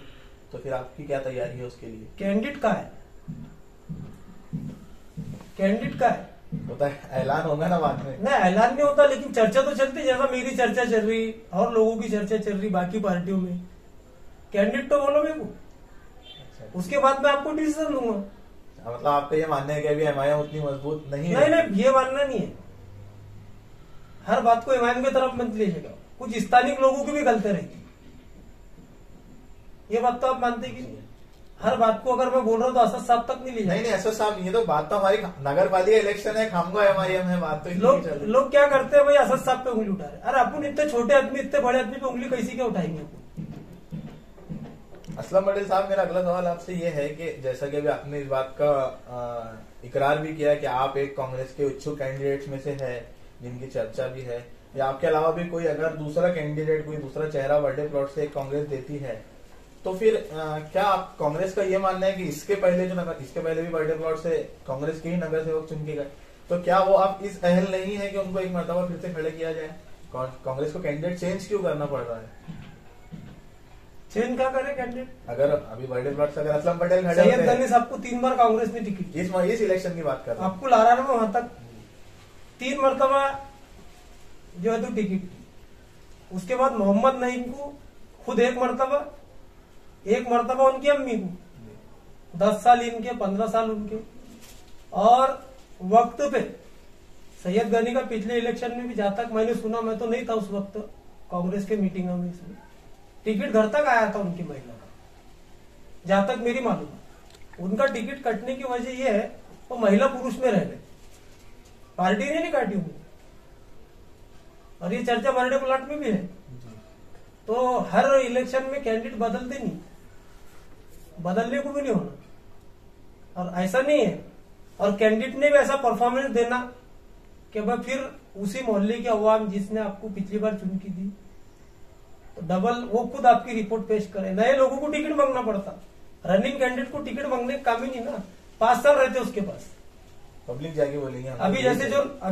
तो फिर आपकी क्या तैयारी है उसके लिए? कैंडिडेट का है, कैंडिडेट का है, होता है ऐलान होगा ना बाद में? नहीं, ऐलान नहीं होता, लेकिन चर्चा तो चलती, जैसा मेरी चर्चा चल रही और लोगों की चर्चा चल रही बाकी पार्टियों में। कैंडिडेट तो बोलो मेरे को, उसके बाद मैं आपको डिसीजन दूंगा। मतलब आपका ये मानना है कि अभी MIM उतनी मजबूत नहीं है? नहीं, ये मानना नहीं है। हर बात को MIM की तरफ मत लीजिएगा, कुछ स्थानिक लोगों की भी गलती रहेगी, ये बात तो आप मानते कि नहीं? हर बात को अगर मैं बोल रहा हूँ तो असद साहब तक नहीं ले नहीं नहीं असद साहब, ये तो बात तो हमारी नगर पालिका इलेक्शन है, खामगा एमआईएम है, बात तो लोग क्या करते हैं भाई, असद साहब पे उंगली उठा रहे। अरे अपन इतने छोटे आदमी इतने बड़े आदमी पे उंगली कैसी क्या उठाएंगे अपन? असलम पटेल साहब, मेरा अगला सवाल आपसे ये है कि जैसा कि अभी आपने इस बात का इकरार भी किया कि आप एक कांग्रेस के इच्छुक कैंडिडेट्स में से है जिनकी चर्चा भी है, या आपके अलावा भी कोई अगर दूसरा कैंडिडेट, कोई दूसरा चेहरा बर्थडे प्लॉट से एक कांग्रेस देती है, तो फिर क्या आप कांग्रेस का ये मानना है कि इसके पहले भी बर्थडे प्लॉट से कांग्रेस के ही नगर सेवक चुन के गए, तो क्या वो आप इस अहल नहीं है कि उनको एक मर्तबा फिर से खड़े किया जाए? कांग्रेस को कैंडिडेट चेंज क्यों करना पड़ रहा है? चेंज क्या करे कैंडिडेट? अगर अभी बर्थडे प्लॉट से अगर असलम पटेल खड़े सैयद गनी साहब को 3 बार कांग्रेस ने टिकट, इस इलेक्शन की बात कर रहा हूं, आपको ला रहा वहां तक 3 मरतबा जो है तो टिकट, उसके बाद मोहम्मद नईम को खुद 1 मरतबा उनकी अम्मी को, 10 साल इनके, 15 साल उनके, और वक्त पे सैयद गनी का पिछले इलेक्शन में भी, जहां तक मैंने सुना, मैं तो नहीं था उस वक्त कांग्रेस के मीटिंग में, इसमें टिकट घर तक आया था उनकी महिला का, जहां तक मेरी मालूम है। उनका टिकट कटने की वजह यह है वो महिला पुरुष में रह गए, पार्टी ने नहीं काटी उनको, और ये चर्चा बर्थडे प्लॉट में भी है। तो हर इलेक्शन में कैंडिडेट बदलते नहीं, बदलने को भी नहीं होना, और ऐसा नहीं है, और कैंडिडेट ने भी ऐसा परफॉर्मेंस देना कि भाई फिर उसी मोहल्ले की अवाम जिसने आपको पिछली बार चुन की थी, तो डबल वो खुद आपकी रिपोर्ट पेश करे। नए लोगों को टिकट मांगना पड़ता, रनिंग कैंडिडेट को टिकट मांगने का काम ही नहीं ना, 5 साल रहते उसके पास, पब्लिक जाके बोलेंगे। अभी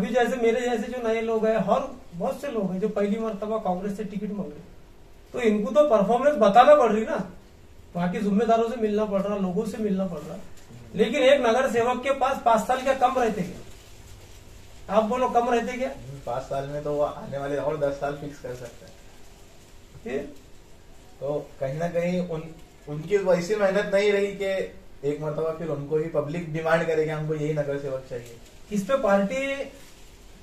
जैसे मेरे जैसे जो नए लोग हैं, और बहुत से लोग हैं जो पहली मरतबा कांग्रेस से टिकट मांगे, तो इनको तो परफॉर्मेंस बताना पड़ रही ना, वहां के जिम्मेदारों से मिलना पड़ रहा, लोगों से मिलना पड़ रहा। लेकिन एक नगर सेवक के पास 5 साल क्या कम रहते क्या? आप बोलो कम रहते क्या? 5 साल में तो वो आने वाले और 10 साल फिक्स कर सकते हैं। फिर तो कहीं ना कहीं उनकी वैसी मेहनत नहीं रही कि एक मरतबा फिर उनको ही पब्लिक डिमांड करेगी हमको यही नगर सेवक चाहिए। इस पे पार्टी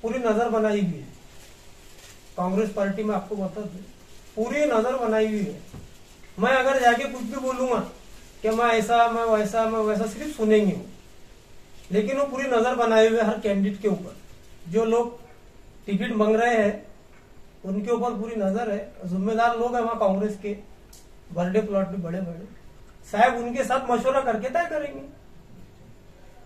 पूरी नजर बनाई हुई है, कांग्रेस पार्टी में आपको बता दूं पूरी नजर बनाई हुई है। मैं अगर जाके कुछ भी बोलूंगा कि मैं ऐसा, मैं वैसा, सिर्फ सुनेंगे वो, लेकिन वो पूरी नजर बनाए हुए हर कैंडिडेट के ऊपर, जो लोग टिकट मांग रहे हैं उनके ऊपर पूरी नजर है। जिम्मेदार लोग हैं वहां कांग्रेस के, बर्थडे प्लॉट भी बड़े बड़े साहब, उनके साथ मशवरा करके तय करेंगे।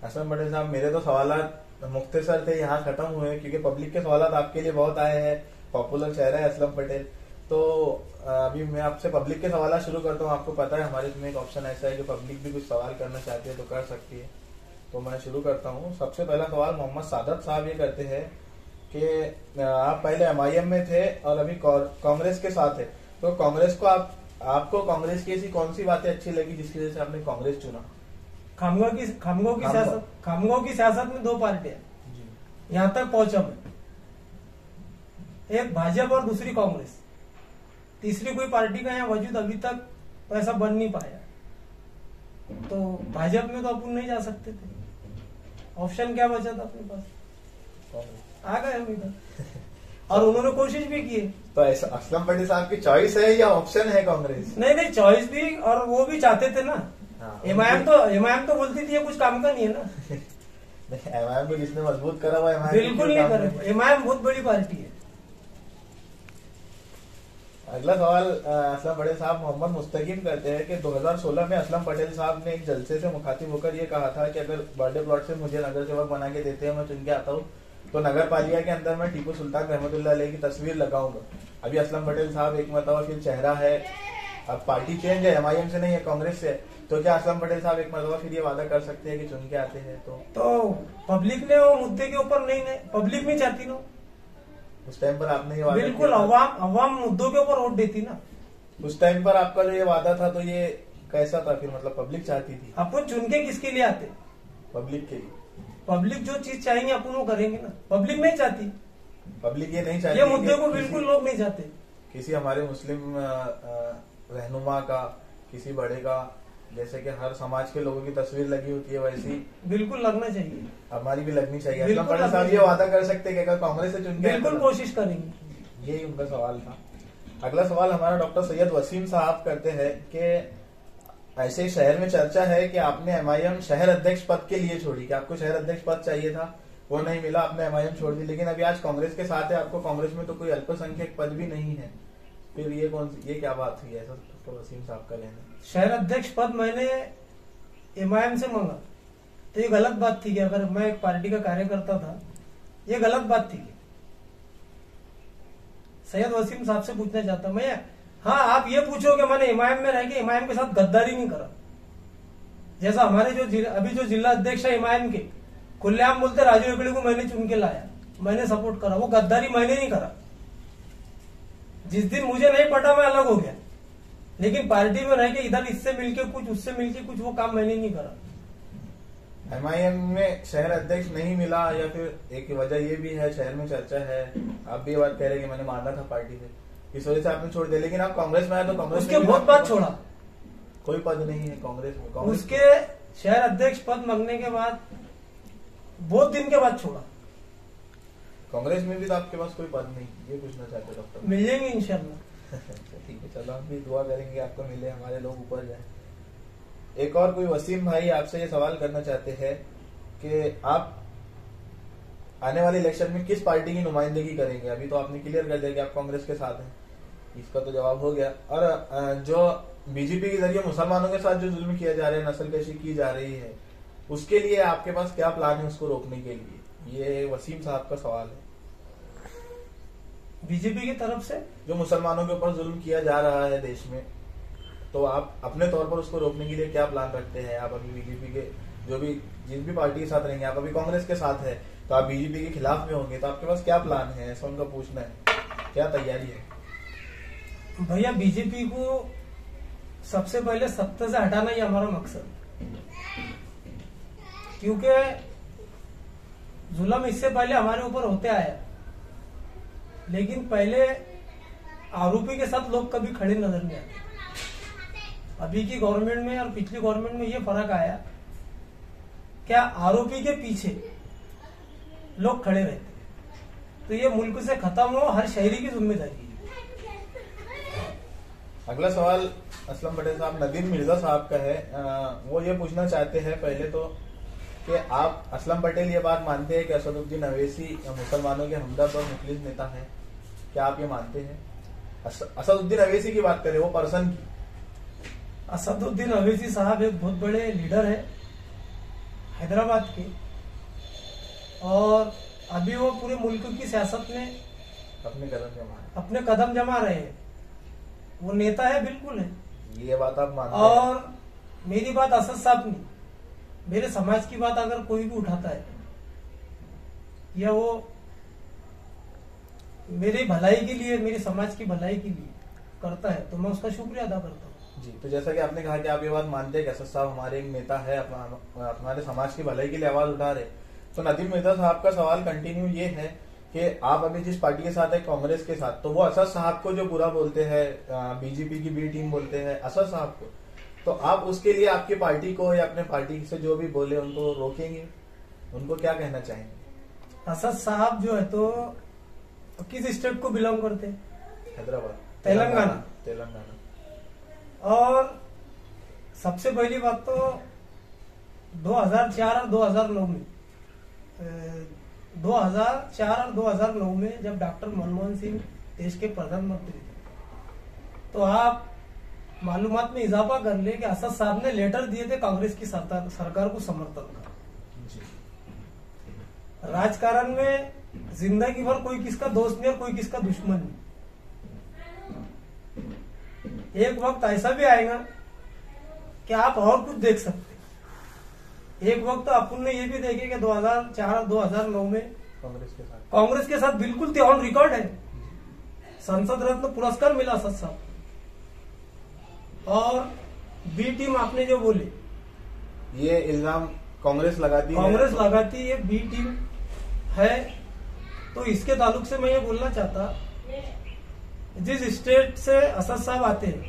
असलम पटेल साहब, मेरे तो सवालात मुख्तसर थे, यहाँ खत्म हुए, क्योंकि पब्लिक के सवालात आपके लिए बहुत आए हैं, पॉपुलर चेहरा है असलम पटेल। तो अभी मैं आपसे पब्लिक के सवाल शुरू करता हूँ। आपको पता है हमारे इसमें एक ऑप्शन ऐसा है कि पब्लिक भी कुछ सवाल करना चाहती है तो कर सकती है, तो मैं शुरू करता हूँ। सबसे पहला सवाल मोहम्मद सादत साहब ये करते हैं कि आप पहले एमआईएम में थे और अभी कांग्रेस के साथ है, तो कांग्रेस को आपको कांग्रेस की ऐसी कौन सी बातें अच्छी लगी जिसकी वजह से आपने कांग्रेस चुना? खामगांव की सियासत में 2 पार्टियां यहाँ तक पहुंचा मैं, एक भाजपा और दूसरी कांग्रेस, तीसरी कोई पार्टी का यहाँ वजूद अभी तक ऐसा बन नहीं पाया। तो भाजपा में तो अपन नहीं जा सकते थे, ऑप्शन क्या बचा था अपने पास, आ गए हम इधर, और उन्होंने कोशिश भी की। तो ऐसा असलम पटेल साहब की चॉइस है या ऑप्शन है कांग्रेस? नहीं, चॉइस भी, और वो भी चाहते थे ना। एमआईएम तो बोलती थी ये कुछ काम का नहीं है ना। एमआईएम को जिसने मजबूत करा हुआ एमआईएम बिल्कुल नहीं करे, एमआईएम बहुत बड़ी पार्टी है। अगला सवाल असलम पटेल साहब मोहम्मद मुस्तकीम करते हैं कि 2016 में असलम पटेल साहब ने एक जलसे से मुखातिब होकर ये कहा था कि अगर बर्थडे प्लॉट से मुझे नगर सेवक बना के देते हैं, मैं चुन के आता हूँ, तो नगर पालिका के अंदर मैं टीपू सुल्तान रहमतुल्लाह अलैह की तस्वीर लगाऊंगा। अभी असलम पटेल साहब एक मरतबा फिर चेहरा है, अब पार्टी चेंज है, एमआईएम से नहीं है, कांग्रेस से, तो क्या असलम पटेल साहब एक मरतबा फिर ये वादा कर सकते हैं कि चुन के आते हैं? तो पब्लिक ने वो मुद्दे के ऊपर नहीं, पब्लिक नहीं चाहती ना उस टाइम पर आपने ये वादा, बिल्कुल अवाम मुद्दों के ऊपर वोट देती ना। उस टाइम पर आपका जो ये वादा था तो ये कैसा था फिर, मतलब पब्लिक चाहती थी? अपन चुन के किसके लिए आते? पब्लिक के लिए। पब्लिक जो चीज चाहेंगे अपन वो करेंगे ना, पब्लिक नहीं चाहती, पब्लिक ये नहीं चाहती, ये मुद्दे को बिल्कुल लोग नहीं चाहते। किसी हमारे मुस्लिम रहनुमा का, किसी बड़े का, जैसे कि हर समाज के लोगों की तस्वीर लगी होती है, वैसी बिल्कुल लगना चाहिए, हमारी भी लगनी चाहिए। असलम पटेल साहब ये वादा कर सकते हैं कि अगर कांग्रेस से चुन के, बिल्कुल कोशिश करेंगे। यही उनका सवाल था। अगला सवाल हमारा डॉक्टर सैयद वसीम साहब करते हैं कि ऐसे ही शहर में चर्चा है कि आपने एमआईएम शहर अध्यक्ष पद के लिए छोड़ी, कि आपको शहर अध्यक्ष पद चाहिए था, वो नहीं मिला, आपने एमआईएम छोड़ दी, लेकिन अभी आज कांग्रेस के साथ है, आपको कांग्रेस में तो कोई अल्पसंख्यक पद भी नहीं है, फिर ये क्या बात हुई? ऐसा डॉक्टर वसीम साहब का कहना। शहर अध्यक्ष पद मैंने एमआईएम से मांगा तो ये गलत बात थी कि अगर मैं एक पार्टी का कार्यकर्ता था, ये गलत बात थी। सैयद वसीम साहब से पूछना चाहता मैं, हाँ आप ये पूछो कि मैंने एमआईएम में रह के एमआईएम के साथ गद्दारी नहीं करा। जैसा हमारे अभी जो जिला अध्यक्ष है एमआईएम के, खुलेआम बोलते राजू हेगड़े को मैंने चुन के लाया, मैंने सपोर्ट करा, वो गद्दारी मैंने नहीं करा। जिस दिन मुझे नहीं पटा मैं अलग हो गया, लेकिन पार्टी में रह के इधर इससे मिलके कुछ उससे मिलके कुछ वो काम मैंने नहीं करा। एमआईएम में शहर अध्यक्ष नहीं मिला, या फिर एक वजह ये भी है, शहर में चर्चा है, आप भी ये बात कह रहे हैं कि मैंने मांगा था पार्टी से, इस वजह से आपने छोड़ दिया, लेकिन आप कांग्रेस में आए तो कांग्रेस उसके बहुत बाद छोड़ा, कोई पद नहीं है कांग्रेस में। उसके शहर अध्यक्ष पद मांगने के बाद बहुत दिन के बाद छोड़ा। कांग्रेस में भी तो आपके पास कोई पद नहीं, ये पूछना चाहते डॉक्टर? मिल जाएंगे इंशाल्लाह। ठीक है, चलो हम भी दुआ करेंगे आपको मिले, हमारे लोग ऊपर जाए। एक और कोई वसीम भाई आपसे ये सवाल करना चाहते हैं कि आप आने वाले इलेक्शन में किस पार्टी की नुमाइंदगी करेंगे? अभी तो आपने क्लियर कर दिया कि आप कांग्रेस के साथ हैं, इसका तो जवाब हो गया। और जो बीजेपी के जरिए मुसलमानों के साथ जो जुल्म किया जा रहा है, नस्लकशी की जा रही है, उसके लिए आपके पास क्या प्लान है उसको रोकने के लिए? ये वसीम साहब का सवाल है। बीजेपी की तरफ से जो मुसलमानों के ऊपर जुल्म किया जा रहा है देश में, तो आप अपने तौर पर उसको रोकने के लिए क्या प्लान रखते हैं? आप अभी बीजेपी के जिस भी पार्टी के साथ रहेंगे, आप अभी कांग्रेस के साथ है तो आप बीजेपी के खिलाफ में होंगे, तो आपके पास क्या प्लान है, ऐसा उनका पूछना है, क्या तैयारी है? भैया बीजेपी को सबसे पहले सत्ता से हटाना ही हमारा मकसद, क्योंकि जुल्म इससे पहले हमारे ऊपर होते आया, लेकिन पहले आरोपी के साथ लोग कभी खड़े नजर नहीं आते। अभी की गवर्नमेंट में और पिछली गवर्नमेंट में ये फर्क आया, क्या आरोपी के पीछे लोग खड़े रहते हैं, तो ये मुल्क से खत्म हो, हर शहरी की जिम्मेदारी है। अगला सवाल असलम पटेल साहब, नदीम मिर्जा साहब का है। वो ये पूछना चाहते हैं पहले तो कि आप असलम पटेल ये बात मानते हैं कि असदुद्दीन अवैसी मुसलमानों के हमदर्द और मुखलिस नेता है? क्या आप ये मानते हैं? असदुद्दीन अवैसी की बात करें, वो पर्सन की। असदुद्दीन अवैसी साहब एक बहुत बड़े लीडर है हैदराबाद के, और अभी वो पूरे मुल्क की सियासत में अपने कदम जमा रहे हैं। वो नेता है, बिल्कुल है, ये बात आप मानते हैं? और मेरी बात असद साहब नहीं, मेरे समाज की बात अगर कोई भी उठाता है या वो मेरी भलाई के लिए, मेरे समाज की भलाई के लिए करता है, तो मैं उसका शुक्रिया अदा करता हूँ। जी, तो जैसा कि आपने कहा कि आप ये बात मानते हैं कि असद साहब हमारे एक नेता है, हमारे समाज की भलाई के लिए आवाज उठा रहे, तो नदीम मिर्जा साहब का सवाल कंटिन्यू ये है कि आप अभी जिस पार्टी के साथ है, कांग्रेस के साथ, तो वो असद साहब को जो बुरा बोलते हैं, बीजेपी की बी टीम बोलते हैं असद साहब को, तो आप उसके लिए आपकी पार्टी को या अपने पार्टी से जो भी बोले उनको रोकेंगे? उनको क्या कहना चाहेंगे? असद साहब जो है तो किस स्टेट को बिलोंग करते हैं? हैदराबाद, तेलंगाना। और सबसे पहली बात तो 2004 और 2009 में 2004 और 2009 में जब डॉक्टर मनमोहन सिंह देश के प्रधानमंत्री थे, तो आप मालूमात में इजाफा कर ले कि असद साहब ने लेटर दिए थे कांग्रेस की सरकार को समर्थन का। राजकारण में जिंदगी भर कोई किसका दोस्त नहीं और कोई किसका दुश्मन नहीं। एक वक्त ऐसा भी आएगा कि आप और कुछ देख सकते। एक वक्त तो अपन ने ये भी देखे कि 2004 और 2009 में कांग्रेस के साथ बिल्कुल थे, ऑन रिकॉर्ड है, संसद रत्न पुरस्कार मिला असद साहब। और बी टीम आपने जो बोले, ये इल्जाम कांग्रेस लगाती है, बी टीम है, तो इसके ताल्लुक से मैं ये बोलना चाहता, जिस स्टेट से असद साहब आते हैं,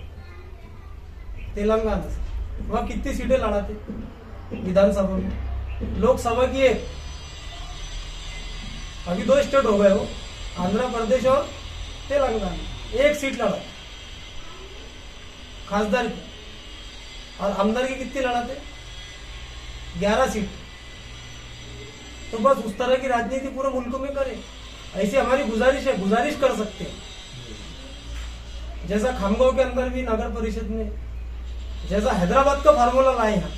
तेलंगाना से, वहां कितनी सीटें लड़ाते विधानसभा में? लोकसभा की एक, अभी 2 स्टेट हो गए, वो आंध्र प्रदेश और तेलंगाना, 1 सीट लड़ा खासदार की। और अंदर की कितनी लड़ाते, 11 सीट। तो बस उस तरह की राजनीति पूरे मुल्क में करें, ऐसी हमारी गुजारिश है, गुजारिश कर सकते हैं। जैसा खामगांव के अंदर भी नगर परिषद में, जैसा हैदराबाद का फार्मूला लाए हैं,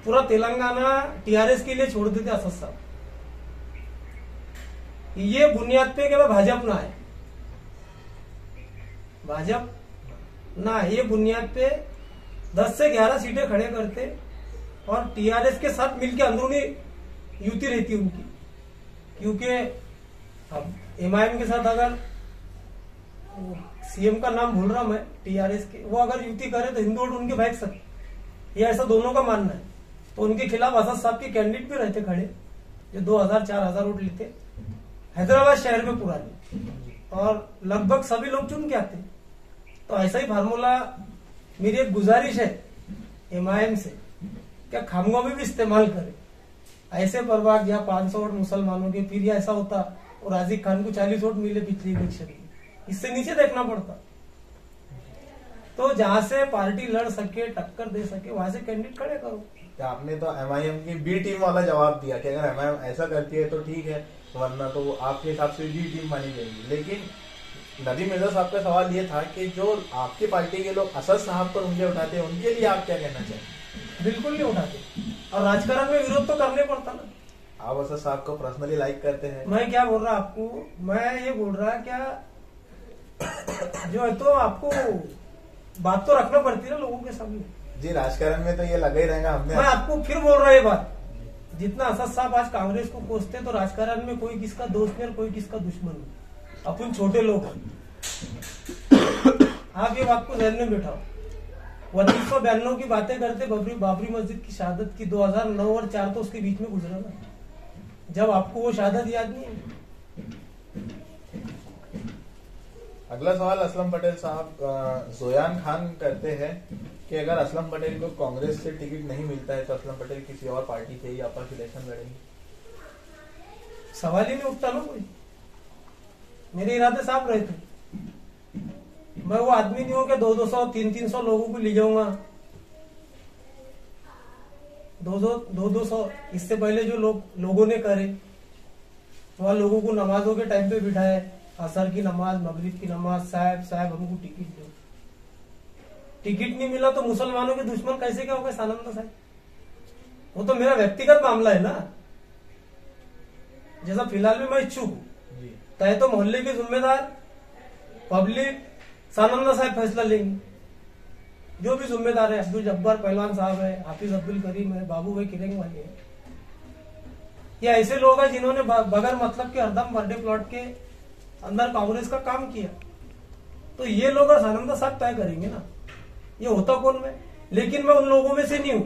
पूरा तेलंगाना टीआरएस के लिए छोड़ देते असद साहब। ये बुनियाद पे कि भाजपा ना है, भाजपा ना, ये बुनियाद पे 10 से 11 सीटें खड़े करते और टीआरएस के साथ मिलकर अंदरूनी युति रहती उनकी। क्योंकि अब एमआईएम के साथ अगर सीएम का नाम भूल रहा मैं, टीआरएस के, वो अगर युति करे तो हिंदू वोट उनके भाग सकते, ये ऐसा दोनों का मानना है। तो उनके खिलाफ असद साहब के कैंडिडेट भी रहते खड़े, जो 2000-4000 वोट लेते हैदराबाद शहर में पुराने, और लगभग सभी लोग चुन के आते। तो ऐसा ही फार्मूला मेरी एक गुजारिश है एमआईएम से, क्या खामगांव में भी इस्तेमाल करे। ऐसे प्रभाग जहाँ 500 वोट मुसलमानों के, फिर ऐसा होता और राजीव खान को 40 वोट मिले पिछले इलेक्शन में, इससे नीचे देखना पड़ता। तो जहां से पार्टी लड़ सके, टक्कर दे सके, वहां से कैंडिडेट खड़े करो। आपने तो एमआईएम की बी टीम वाला जवाब दिया कि अगर एमआईएम ऐसा करती है तो ठीक है, वरना तो वो आपके हिसाब से बी टीम मानी जाएगी। लेकिन नदीम मिर्जा साहब का सवाल ये था कि जो आपकी पार्टी के लोग असद साहब पर उंगली उठाते हैं, उनके लिए आप क्या कहना चाहेंगे? बिल्कुल नहीं उठाते, और राजकारण में विरोध तो करने पड़ता ना। आप असद साहब को पर्सनली लाइक करते हैं? मैं क्या बोल रहा आपको, मैं ये बोल रहा क्या, जो है तो आपको बात तो रखना पड़ती है ना लोगों के सामने। जी, राजकारण में तो ये लगा ही रहेगा। मैं आपको फिर बोल रहा है ये बात, जितना असद साहब आज कांग्रेस को कोसते, तो राजकारण में कोई किसका दोस्त नहीं और कोई किसका दुश्मन नहीं, अपन छोटे लोग हैं। आप ये बात को ध्यान में बैठाओ। 1992 की बातें करते, बाबरी मस्जिद की शहादत की, 2009 और 4 तो उसके बीच में गुजरा ना, जब आपको वो शहादत याद नहीं है। अगला सवाल असलम पटेल साहब, जोयान खान करते हैं कि अगर असलम पटेल को कांग्रेस से टिकट नहीं मिलता है तो असलम पटेल किसी और पार्टी से ही आपस इलेक्शन लड़ेंगे? सवाल ही नहीं उठता ना कोई। मेरे इरादे साफ रहे थे, मैं वो आदमी नहीं हूं कि 200, 300 लोगों को ले जाऊंगा। 200 इससे पहले जो लोगों ने करे, वहां लोगों को नमाजों के टाइम पे बिठाए, असर की नमाज, मगरिब की नमाज, साहब हमको टिकट दो। टिकट नहीं मिला तो मुसलमानों के दुश्मन कैसे क्या हो गए सानंद साहब? वो तो मेरा व्यक्तिगत मामला है ना। जैसा फिलहाल में मैं इच्छुक हूं, तय तो मोहल्ले के जिम्मेदार पब्लिक सानंद साहब फैसला लेंगे। जो भी जिम्मेदार है, अब्दुल जब्बार पहलवान साहब है, हाफिज अब्दुल करीम है, बाबू भाई किरंग वाले हैं, ये ऐसे लोग हैं जिन्होंने बगैर मतलब के हरदम बर्थडे प्लॉट के अंदर कांग्रेस का काम किया। तो ये लोग और सानंद साहब तय करेंगे ना, ये होता कौन में। लेकिन मैं उन लोगों में से नहीं हूं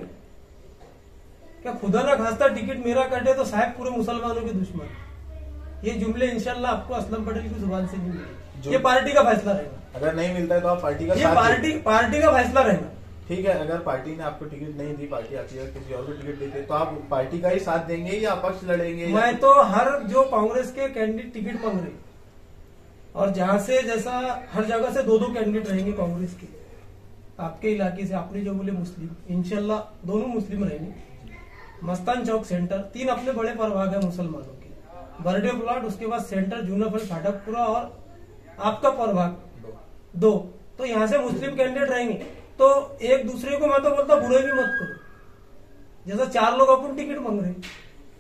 क्या खुदा ना खास्ता टिकट मेरा कटे तो साहब पूरे मुसलमानों के दुश्मन। ये जुमले इंशाल्लाह आपको असलम पटेल की जुबान से नहीं मिलेंगे। ये पार्टी का फैसला रहेगा। अगर नहीं मिलता है तो आप पार्टी का ये पार्टी का फैसला रहेगा। ठीक है, अगर पार्टी ने आपको टिकट नहीं दी, पार्टी आपकी अगर किसी और को टिकट देते तो आप पार्टी का ही साथ देंगे या अपक्ष लड़ेंगे? मैं तो हर जो कांग्रेस के कैंडिडेट टिकट मांग रहे, और जहां से जैसा हर जगह से 2-2 कैंडिडेट रहेंगे कांग्रेस के, आपके इलाके से आपने जो बोले मुस्लिम, इंशाल्लाह दोनों मुस्लिम रहेंगे। मस्तान चौक सेंटर, 3 अपने बड़े प्रभाग है मुसलमानों के, बर्थडे प्लॉट, उसके बाद सेंटर जूनाफल फाटकपुरा और आपका प्रभाग 2। तो यहाँ से मुस्लिम कैंडिडेट रहेंगे। तो एक दूसरे को मैं तो बोलता बुराई भी मत करो। जैसा 4 लोग अपन टिकट मांग रहे,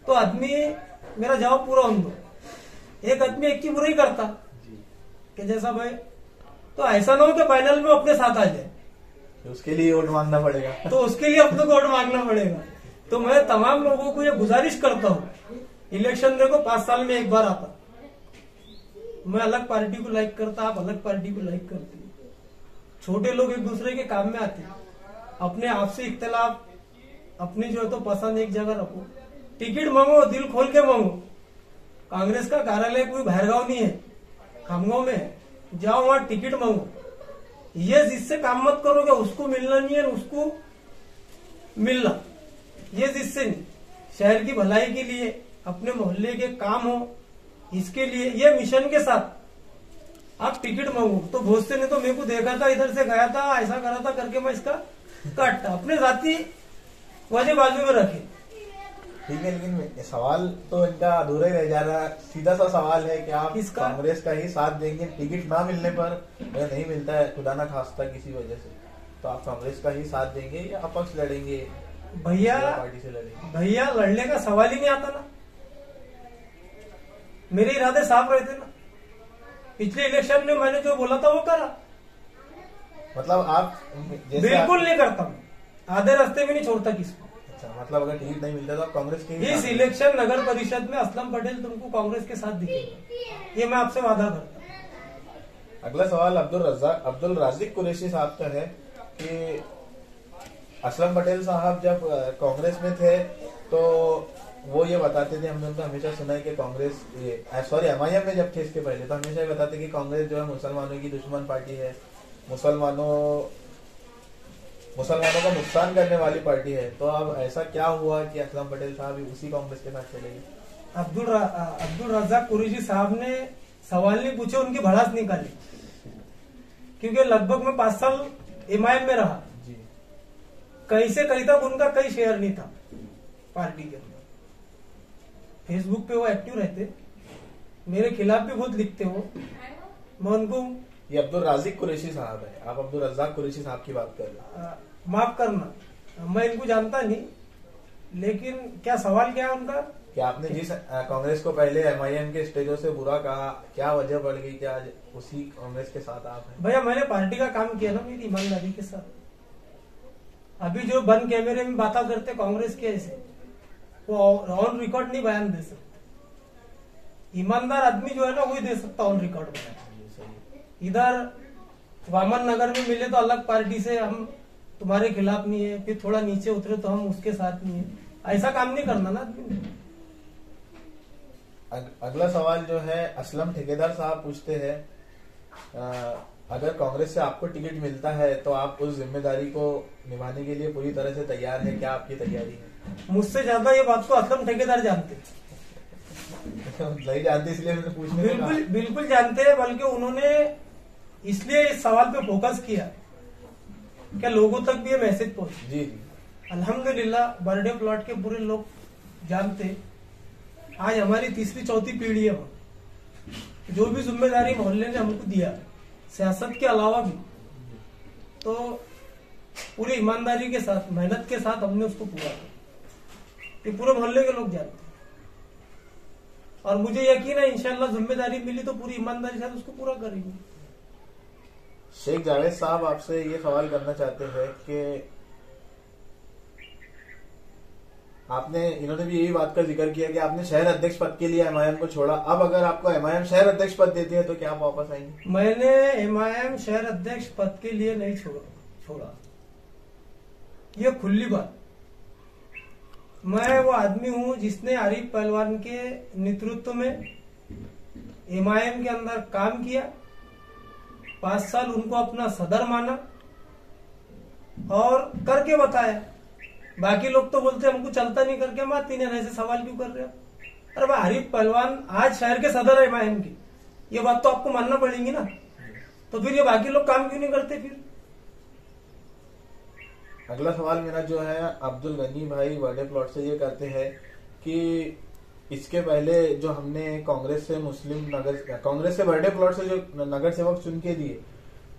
तो आदमी मेरा जवाब पूरा होने दो। एक आदमी एक की बुराई करता कि जैसा भाई, तो ऐसा ना हो कि फाइनल में अपने साथ आ जाए, तो उसके लिए वोट मांगना पड़ेगा। तो उसके लिए अपने को वोट मांगना पड़ेगा। तो मैं तमाम लोगों को ये गुजारिश करता हूँ, इलेक्शन देखो 5 साल में एक बार आता। मैं अलग पार्टी को लाइक करता, आप अलग पार्टी को लाइक करते। छोटे लोग एक दूसरे के काम में आते, अपने आपसी इख्तलाफ, अपनी जो है तो पसंद एक जगह रखो, टिकट मांगो, दिल खोल के मांगो। कांग्रेस का कार्यालय कोई बाहरगांव नहीं है, खामगांव में है, जाओ वहां टिकट मांगो। ये जिससे काम मत करो कि उसको मिलना नहीं है, उसको मिलना, ये जिससे नहीं, शहर की भलाई के लिए, अपने मोहल्ले के काम हो, इसके लिए ये मिशन के साथ आप टिकट मांगो तो भोसले ने तो मेरे को देखा था, इधर से गया था, ऐसा करा था करके मैं इसका कट अपने जाति वजह बाजू में रखे। ठीक है, लेकिन सवाल तो इनका अधूरा ही रह जा रहा है। सीधा सा सवाल है कि आप कांग्रेस का ही साथ देंगे टिकट ना मिलने पर, अगर नहीं मिलता है खुदा ना खास्ता किसी वजह से, तो आप कांग्रेस का ही साथ देंगे या अपक्ष लड़ेंगे? भैया पार्टी से लड़ेंगे? भैया लड़ने का सवाल ही नहीं आता ना। मेरे इरादे साफ रहते ना। पिछले इलेक्शन में मैंने जो बोला था वो करा। मतलब आप बिल्कुल नहीं करता हूँ, आधे रास्ते में नहीं छोड़ता किसको। अच्छा, मतलब अगर टिकट नहीं मिलता तो आप कांग्रेस के ही इस इलेक्शन नगर परिषद में असलम पटेल तुमको कांग्रेस के साथ दिखेगा, ये मैं आपसे वादा करता हूँ। अगला सवाल अब्दुल राजिक कुरैशी साहब का है कि असलम पटेल साहब जब कांग्रेस में थे तो वो ये बताते थे, हमने उनका हमेशा सुना है कि कांग्रेस एमआईएम में जब थे इसके पहले, तो हमेशा ये बताते कि कांग्रेस जो है मुसलमानों की दुश्मन पार्टी है, मुसलमानों का नुकसान करने वाली पार्टी है। तो अब ऐसा क्या हुआ कि असलम पटेल साहब उसी कांग्रेस के साथ चले गए? अब्दुल रज़ाक कुरैशी साहब ने सवाल नहीं पूछे, उनकी भड़ास निकाली, क्योंकि लगभग मैं 5 साल एमआईएम में रहा जी। कहीं से कहीं तक उनका कई शेयर नहीं था पार्टी के अंदर। फेसबुक पे वो एक्टिव रहते, मेरे खिलाफ भी बहुत लिखते हो। मैं उनको, ये अब्दुल राजिक कुरैशी साहब है, आप अब्दुल रज़ाक कुरैशी साहब की बात कर रहे हैं। माफ करना, मैं इनको जानता नहीं, लेकिन क्या सवाल क्या है उनका कि आपने जिस कांग्रेस को पहले एमआईएम के स्टेजों से बुरा कहा, क्या वजह बढ़ गई, क्या उसी कांग्रेस के साथ आप हैं? भैया मैंने पार्टी का काम किया ना मेरी ईमानदारी के साथ। अभी जो बंद कैमरे में बात करते कांग्रेस के, ऐसे वो ऑन रिकॉर्ड नहीं बयान दे सकते। ईमानदार आदमी जो है ना वही दे सकता ऑन रिकॉर्ड बयान। इधर वामन नगर में मिले तो अलग पार्टी से हम तुम्हारे खिलाफ नहीं है, फिर थोड़ा नीचे उतरे तो हम उसके साथ नहीं है, ऐसा काम नहीं करना ना आदमी ने। अगला सवाल जो है असलम ठेकेदार साहब पूछते हैं, अगर कांग्रेस से आपको टिकट मिलता है तो आप उस जिम्मेदारी को निभाने के लिए पूरी तरह से तैयार है? क्या आपकी तैयारी है? मुझसे ज्यादा ये बात को असलम ठेकेदार जानते नहीं जानते, इसलिए मैंने पूछने बिल्कुल जानते हैं, बल्कि उन्होंने इसलिए इस सवाल पे फोकस किया क्या लोगों तक भी ये मैसेज पहुंचे। जी। अल्हम्दुलिल्लाह बर्थडे प्लॉट के पूरे लोग जानते। आज हमारी तीसरी चौथी पीढ़ी है, जो भी जिम्मेदारी मोहल्ले ने हमको दिया सियासत के अलावा भी, तो पूरी ईमानदारी के साथ मेहनत के साथ हमने उसको पूरा किया। ये पूरे मोहल्ले के लोग जानते हैं और मुझे यकीन है इंशाल्लाह जिम्मेदारी मिली तो पूरी ईमानदारी के साथ उसको पूरा करेंगे। शेख जावेद साहब आपसे ये सवाल करना चाहते हैं कि इन्होंने भी यही बात का जिक्र किया कि आपने शहर अध्यक्ष पद के लिए एमआईएम को छोड़ा, अब अगर आपको एमआईएम शहर अध्यक्ष पद देती है तो क्या आप वापस आएंगे? मैंने एमआईएम शहर अध्यक्ष पद के लिए नहीं छोड़ा, ये खुली बात। मैं वो आदमी हूं जिसने आरिफ पहलवान के नेतृत्व में एमआईएम के अंदर काम किया, 5 साल उनको अपना सदर माना और करके बताया। बाकी लोग तो बोलते हमको चलता नहीं करके माती नहीं, ऐसे सवाल क्यों कर रहे हो? अरे भाई आरिफ पहलवान आज शहर के सदर है एमआईएम की, ये बात तो आपको मानना पड़ेगी ना, तो फिर ये बाकी लोग काम क्यों नहीं करते फिर? अगला सवाल मेरा जो है अब्दुल गनी भाई बर्थडे प्लॉट से ये करते हैं कि इसके पहले जो हमने कांग्रेस से बर्थडे प्लॉट से जो नगर सेवक चुन के दिए,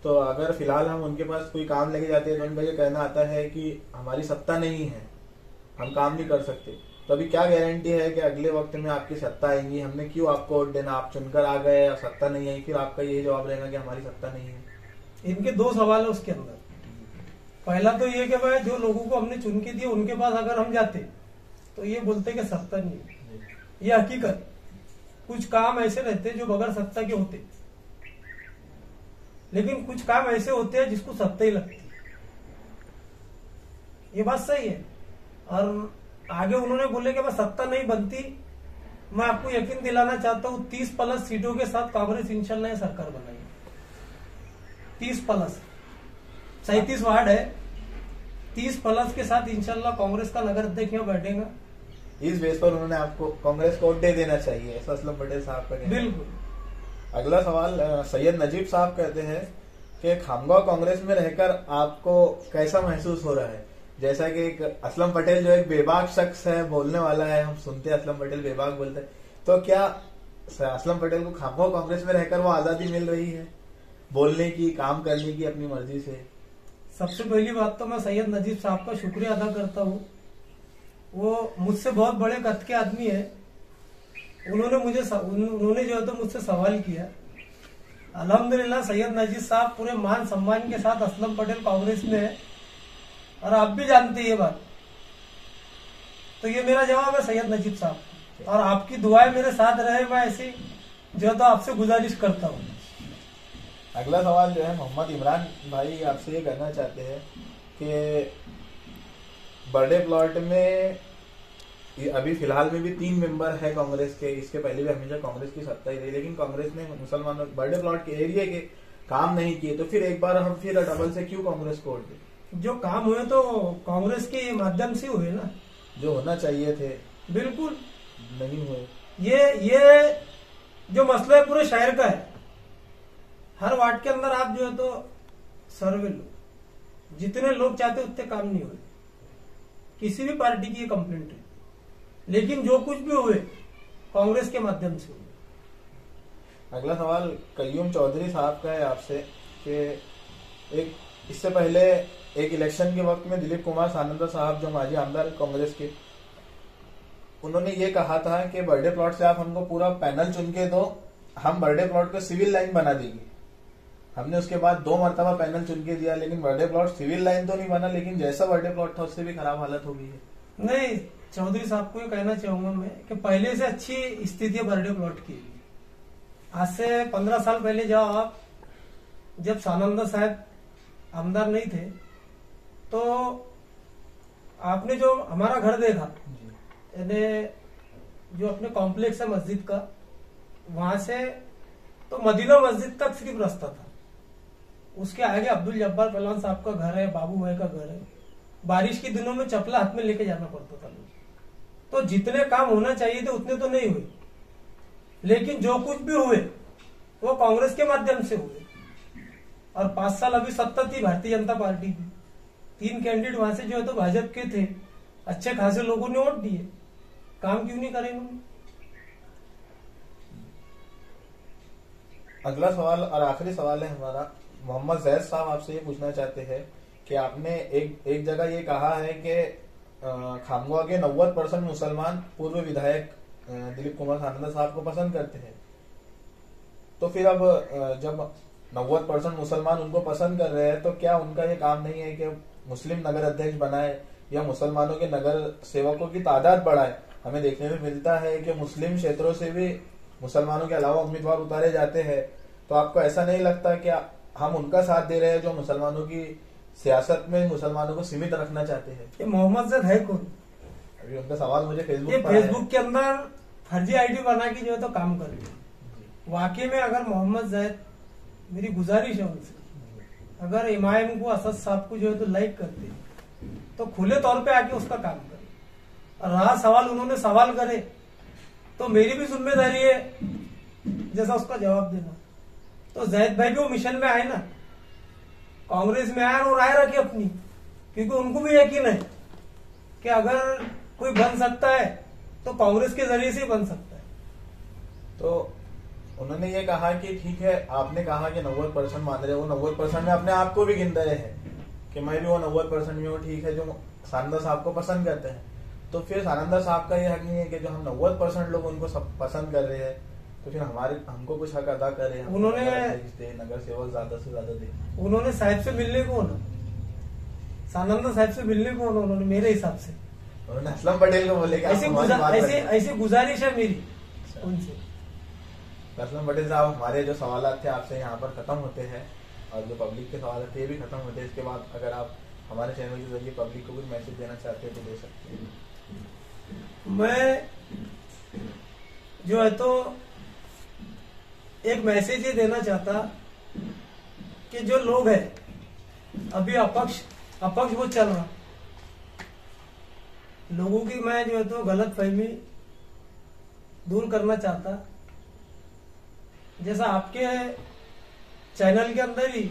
तो अगर फिलहाल हम उनके पास कोई काम लेके जाते हैं तो उनका ये कहना आता है कि हमारी सत्ता नहीं है, हम काम नहीं कर सकते। तो अभी क्या गारंटी है कि अगले वक्त में आपकी सत्ता आएंगी? हमने क्यों आपको वोट देना, आप चुनकर आ गए और सत्ता नहीं आई, फिर आपका यही जवाब रहेगा कि हमारी सत्ता नहीं है। इनके 2 सवाल है उसके अंदर। पहला तो ये कि भाई जो लोगों को हमने चुन के दिए उनके पास अगर हम जाते तो ये बोलते कि सत्ता नहीं है। ये हकीकत, कुछ काम ऐसे रहते जो बगैर सत्ता के होते, लेकिन कुछ काम ऐसे होते हैं जिसको सत्ता ही लगती। ये बात सही है। और आगे उन्होंने बोले कि बस सत्ता नहीं बनती, मैं आपको यकीन दिलाना चाहता हूं 30+ सीटों के साथ कांग्रेस इंशाल्लाह सरकार बनाएगी। 30+, 37 वार्ड है, 30+ के साथ इंशाल्लाह कांग्रेस का नगर अध्यक्ष यहाँ बैठेगा। इस बेस पर उन्होंने आपको कांग्रेस को वोट दे देना चाहिए, ऐसा असलम पटेल साहब का कहना है। बिल्कुल, अगला सवाल सैयद नजीब साहब कहते हैं कि खामगांव कांग्रेस में रहकर आपको कैसा महसूस हो रहा है? जैसा कि एक असलम पटेल जो एक बेबाक शख्स है, बोलने वाला है, हम सुनते हैं असलम पटेल बेबाक बोलते हैं, तो क्या असलम पटेल को खामगांव कांग्रेस में रहकर वो आजादी मिल रही है बोलने की, काम करने की अपनी मर्जी से? सबसे पहली बात तो मैं सैयद नजीब साहब का शुक्रिया अदा करता हूँ। वो मुझसे बहुत बड़े कद के आदमी है। उन्होंने जो है तो मुझसे सवाल किया। अल्हम्दुलिल्लाह सैयद नजीब साहब पूरे मान सम्मान के साथ असलम पटेल कांग्रेस में है, और आप भी जानते हैं ये बात। तो ये मेरा जवाब है सैयद नजीब साहब, और आपकी दुआएं मेरे साथ रहे, मैं ऐसी जो है तो आपसे गुजारिश करता हूँ। अगला सवाल जो है मोहम्मद इमरान भाई आपसे ये करना चाहते हैं कि बर्थडे प्लॉट में अभी फिलहाल में भी 3 मेंबर है कांग्रेस के। इसके पहले भी हमेशा कांग्रेस की सत्ता ही रही, लेकिन कांग्रेस ने मुसलमानों बर्थडे प्लॉट के एरिया के काम नहीं किए, तो फिर एक बार हम फिर डबल से क्यों कांग्रेस को वोट दें? जो काम हुए तो कांग्रेस के माध्यम से हुए ना, जो होना चाहिए थे बिल्कुल नहीं हुए। ये जो मसला है पूरे शहर का है। हर वार्ड के अंदर आप जो है तो सर्वे लो, जितने लोग चाहते उतने काम नहीं हुए। किसी भी पार्टी की ये कंप्लेंट है, लेकिन जो कुछ भी हुए कांग्रेस के माध्यम से हुए। अगला सवाल कय्यूम चौधरी साहब का है आपसे कि एक इससे पहले एक इलेक्शन के वक्त में दिलीप कुमार सानंदा साहब जो माजी आमदार कांग्रेस के, उन्होंने ये कहा था कि बर्थडे प्लॉट से आप हमको पूरा पैनल चुन के दो, हम बर्थडे प्लॉट को सिविल लाइन बना देंगे। हमने उसके बाद 2 मरतबा पैनल चुन के दिया, लेकिन बर्थडे प्लॉट सिविल लाइन तो नहीं बना, लेकिन जैसा बर्थडे प्लॉट था उससे भी खराब हालत हो गई है। नहीं, चौधरी साहब को ये कहना चाहूंगा मैं कि पहले से अच्छी स्थिति है बर्थडे प्लॉट की। आज से 15 साल पहले जाओ आप, जब सानंदा साहब आमदार नहीं थे, तो आपने जो हमारा घर देखा, यानी जो अपने कॉम्प्लेक्स है मस्जिद का, वहां से तो मदीना मस्जिद तक सिर्फ रास्ता था। उसके आगे अब्दुल जब्बार पहलवान साहब का घर है, बाबू भाई का घर है। बारिश के दिनों में चपला हाथ में लेके जाना पड़ता था। तो जितने काम होना चाहिए थे उतने तो नहीं हुए, लेकिन जो कुछ भी हुए वो कांग्रेस के माध्यम से हुए। और 5 साल अभी सत्ता थी भारतीय जनता पार्टी की, 3 कैंडिडेट वहां से जो है तो भाजपा के थे, अच्छे खासे लोगों ने वोट दिए, काम क्यों नहीं करे इन्होंने? अगला सवाल और आखिरी सवाल है हमारा, मोहम्मद जैद साहब आपसे ये पूछना चाहते हैं कि आपने एक जगह ये कहा है कि खामगांव के 90% मुसलमान पूर्व विधायक दिलीप कुमार सानंदा साहब को पसंद करते हैं। तो फिर अब जब 90% मुसलमान उनको पसंद कर रहे हैं, तो क्या उनका ये काम नहीं है कि मुस्लिम नगर अध्यक्ष बनाए या मुसलमानों के नगर सेवकों की तादाद बढ़ाए? हमें देखने में मिलता है कि मुस्लिम क्षेत्रों से भी मुसलमानों के अलावा उम्मीदवार उतारे जाते हैं। तो आपको ऐसा नहीं लगता कि हम उनका साथ दे रहे हैं जो मुसलमानों की सियासत में मुसलमानों को सीमित रखना चाहते हैं? ये मोहम्मद जैद है कौन? अभी उनका सवाल मुझे फेसबुक के अंदर फर्जी आईडी बना के जो है तो काम कर रहे हैं। वाकई में अगर मोहम्मद जैद, मेरी गुजारिश है उनसे, अगर इमाम को, असद साहब को जो है तो लाइक करते तो खुले तौर पे आके उसका काम करे। और रहा सवाल, उन्होंने सवाल करे तो मेरी भी जिम्मेदारी है जैसा उसका जवाब देना। तो जैद भाई भी वो मिशन में आए ना, कांग्रेस में आए और राय रखे अपनी, क्योंकि उनको भी यकीन है कि अगर कोई बन सकता है तो कांग्रेस के जरिए से ही बन सकता है। तो उन्होंने ये कहा कि ठीक है, आपने कहा कि 90% मान रहे, वो 90% में अपने आप को भी गिन रहे हैं कि मैं भी वो 90% में हूँ, ठीक है, जो सानंदा साहब को पसंद करते हैं। तो फिर सानंदा साहब का ये हक नहीं है कि जो हम 90% लोग उनको सब पसंद कर रहे हैं, तो फिर हमको कुछ हक अदा करे, उन्होंने नगर सेवक ज्यादा से ज्यादा दे। उन्होंने साहब से मिलने को ना, सानंदा साहब से मिलने को उन्होंने, मेरे हिसाब से उन्होंने असलम पटेल को बोले ऐसी गुजारिश है मेरी उनसे। असलम पटेल साहब, हमारे जो सवाल थे आपसे यहाँ पर खत्म होते हैं, और जो पब्लिक के सवाल थे ये भी खत्म होते हैं। इसके बाद अगर आप हमारे चैनल के जरिए पब्लिक को कुछ मैसेज देना चाहते हैं तो दे सकते हैं। मैं जो है तो एक मैसेज ये देना चाहता कि जो लोग हैं अभी अपक्ष वो चल रहा, लोगों की मैं जो है तो गलत फहमी दूर करना चाहता जैसा आपके चैनल के अंदर ही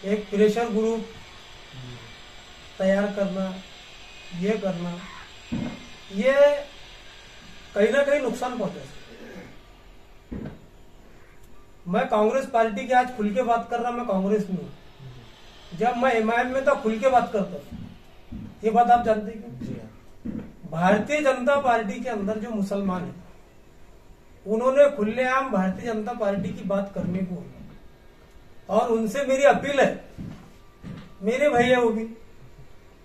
एक प्रेशर ग्रुप तैयार करना, ये करना, ये कहीं ना कहीं नुकसान पहुंचा सकता है। मैं कांग्रेस पार्टी की आज खुल के बात कर रहा, मैं कांग्रेस में हूँ। जब मैं एमआईएम में था खुल के बात करता था, ये बात आप जानते हैं। भारतीय जनता पार्टी के अंदर जो मुसलमान है उन्होंने खुलेआम भारतीय जनता पार्टी की बात करने को, और उनसे मेरी अपील है, मेरे भैया वो भी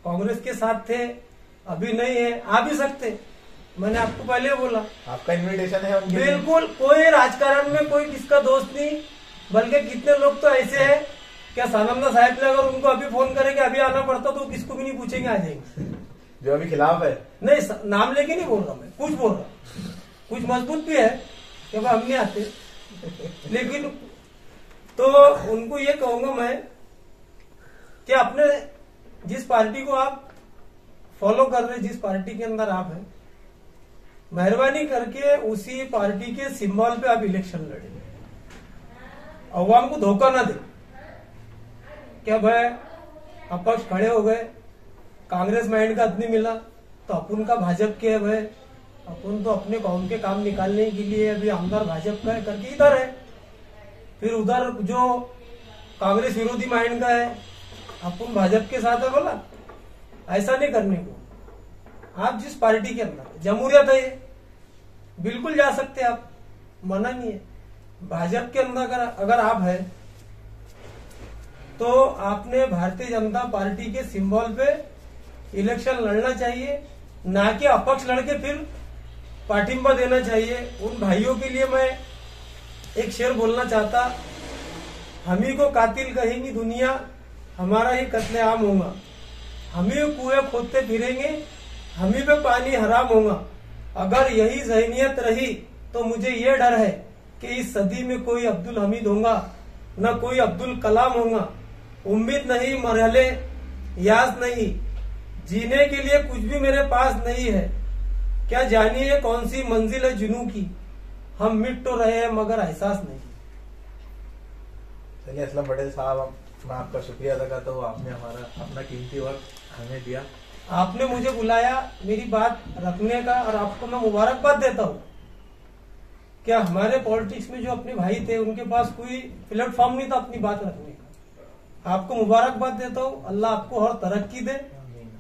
कांग्रेस के साथ थे, अभी नहीं है, आ भी सकते। मैंने आपको पहले बोला, आपका इनविटेशन है उनके लिए? बिल्कुल, कोई राजकारण में कोई किसका दोस्त नहीं, बल्कि कितने लोग तो ऐसे हैं, क्या सानंदा साहब ने अगर उनको अभी फोन करेंगे अभी आना पड़ता तो किसको भी नहीं पूछेंगे, आ जाएंगे। जो अभी खिलाफ है? नहीं, नाम लेके नहीं बोल रहा मैं, कुछ बोल रहा, कुछ मजबूत भी है कि भाई हम नहीं आते, लेकिन तो उनको ये कहूंगा मैं कि अपने जिस पार्टी को आप फॉलो कर रहे, जिस पार्टी के अंदर आप हैं, मेहरबानी करके उसी पार्टी के सिंबल पे आप इलेक्शन लड़े, अवाम को धोखा ना दे। क्या भाई अपक्ष खड़े हो गए, कांग्रेस माइंड का आदमी मिला तो अपन का भाजपा के है, भाई अपन तो अपने कौम के काम निकालने के लिए अभी आमदार भाजपा का है करके इधर है, फिर उधर जो कांग्रेस विरोधी माइंड का है अपन भाजपा के साथ है। बोला ऐसा नहीं करने को। आप जिस पार्टी के अंदर, जमहूरियत है ये, बिल्कुल जा सकते आप, मना नहीं है। भाजपा के अंदर अगर आप है तो आपने भारतीय जनता पार्टी के सिंबल पे इलेक्शन लड़ना चाहिए, ना कि अपक्ष लड़के फिर पार्टिंबा देना चाहिए। उन भाइयों के लिए मैं एक शेर बोलना चाहता, हम ही को कातिल कहेंगी दुनिया, हमारा ही कत्लेआम होगा, हम ही कुएं खोदते फिरेंगे, हम ही पे पानी हराम होगा। अगर यही ज़हनियत रही तो मुझे ये डर है कि इस सदी में कोई अब्दुल हमीद होगा, न कोई अब्दुल कलाम होगा। उम्मीद नहीं, मरहले याद नहीं, जीने के लिए कुछ भी मेरे पास नहीं है। क्या जानिए कौन सी मंजिल है जुनू की, हम मिट तो रहे हैं मगर एहसास नहीं। चलिए असलम पटेल साहब, मैं आपका शुक्रिया अदा करता हूँ, आपने हमारा अपना कीमती वक्त हमें दिया, आपने मुझे बुलाया मेरी बात रखने का, और आपको मैं मुबारकबाद देता हूँ। क्या हमारे पॉलिटिक्स में जो अपने भाई थे उनके पास कोई प्लेटफॉर्म नहीं था अपनी बात रखने का। आपको मुबारकबाद देता हूँ, अल्लाह आपको और तरक्की दे,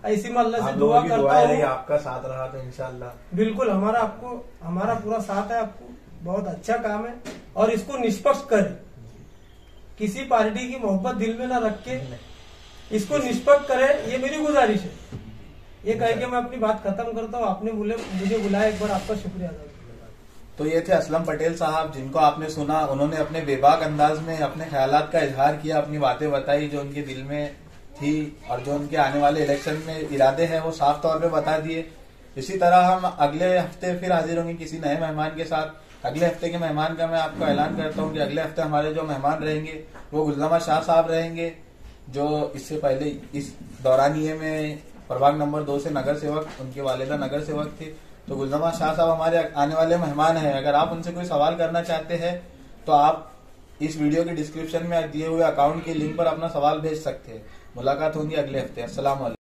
ऐसी मैं अल्लाह से दुआ करता हूँ। आपका साथ रहा तो इंशाल्लाह। बिल्कुल, हमारा पूरा साथ है। आपको बहुत अच्छा काम है और इसको निष्पक्ष करें, किसी पार्टी की मोहब्बत दिल में ना रख के इसको निष्पक्ष करें, ये मेरी गुजारिश है। ये कह के मैं अपनी बात खत्म करता हूँ। आपने मुझे बुलाया, एक बार आपका शुक्रिया अदा। तो ये थे असलम पटेल साहब, जिनको आपने सुना, उन्होंने अपने बेबाक अंदाज में अपने ख्यालात का इजहार किया, अपनी बातें बताई जो उनके दिल में थी, और जो उनके आने वाले इलेक्शन में इरादे हैं वो साफ तौर पे बता दिए। इसी तरह हम अगले हफ्ते फिर हाजिर होंगे किसी नए मेहमान के साथ। अगले हफ्ते के मेहमान का मैं आपको ऐलान करता हूँ कि अगले हफ्ते हमारे जो मेहमान रहेंगे वो गुलजमा शाह साहब रहेंगे, जो इससे पहले इस दौरानिये में प्रभाग नंबर 2 से नगर सेवक, उनके वालिदा नगर सेवक थे। तो गुलजमा शाह साहब हमारे आने वाले मेहमान हैं। अगर आप उनसे कोई सवाल करना चाहते हैं तो आप इस वीडियो के डिस्क्रिप्शन में दिए हुए अकाउंट के लिंक पर अपना सवाल भेज सकते हैं। मुलाकात होगी अगले हफ्ते। अस्सलाम वालेकुम।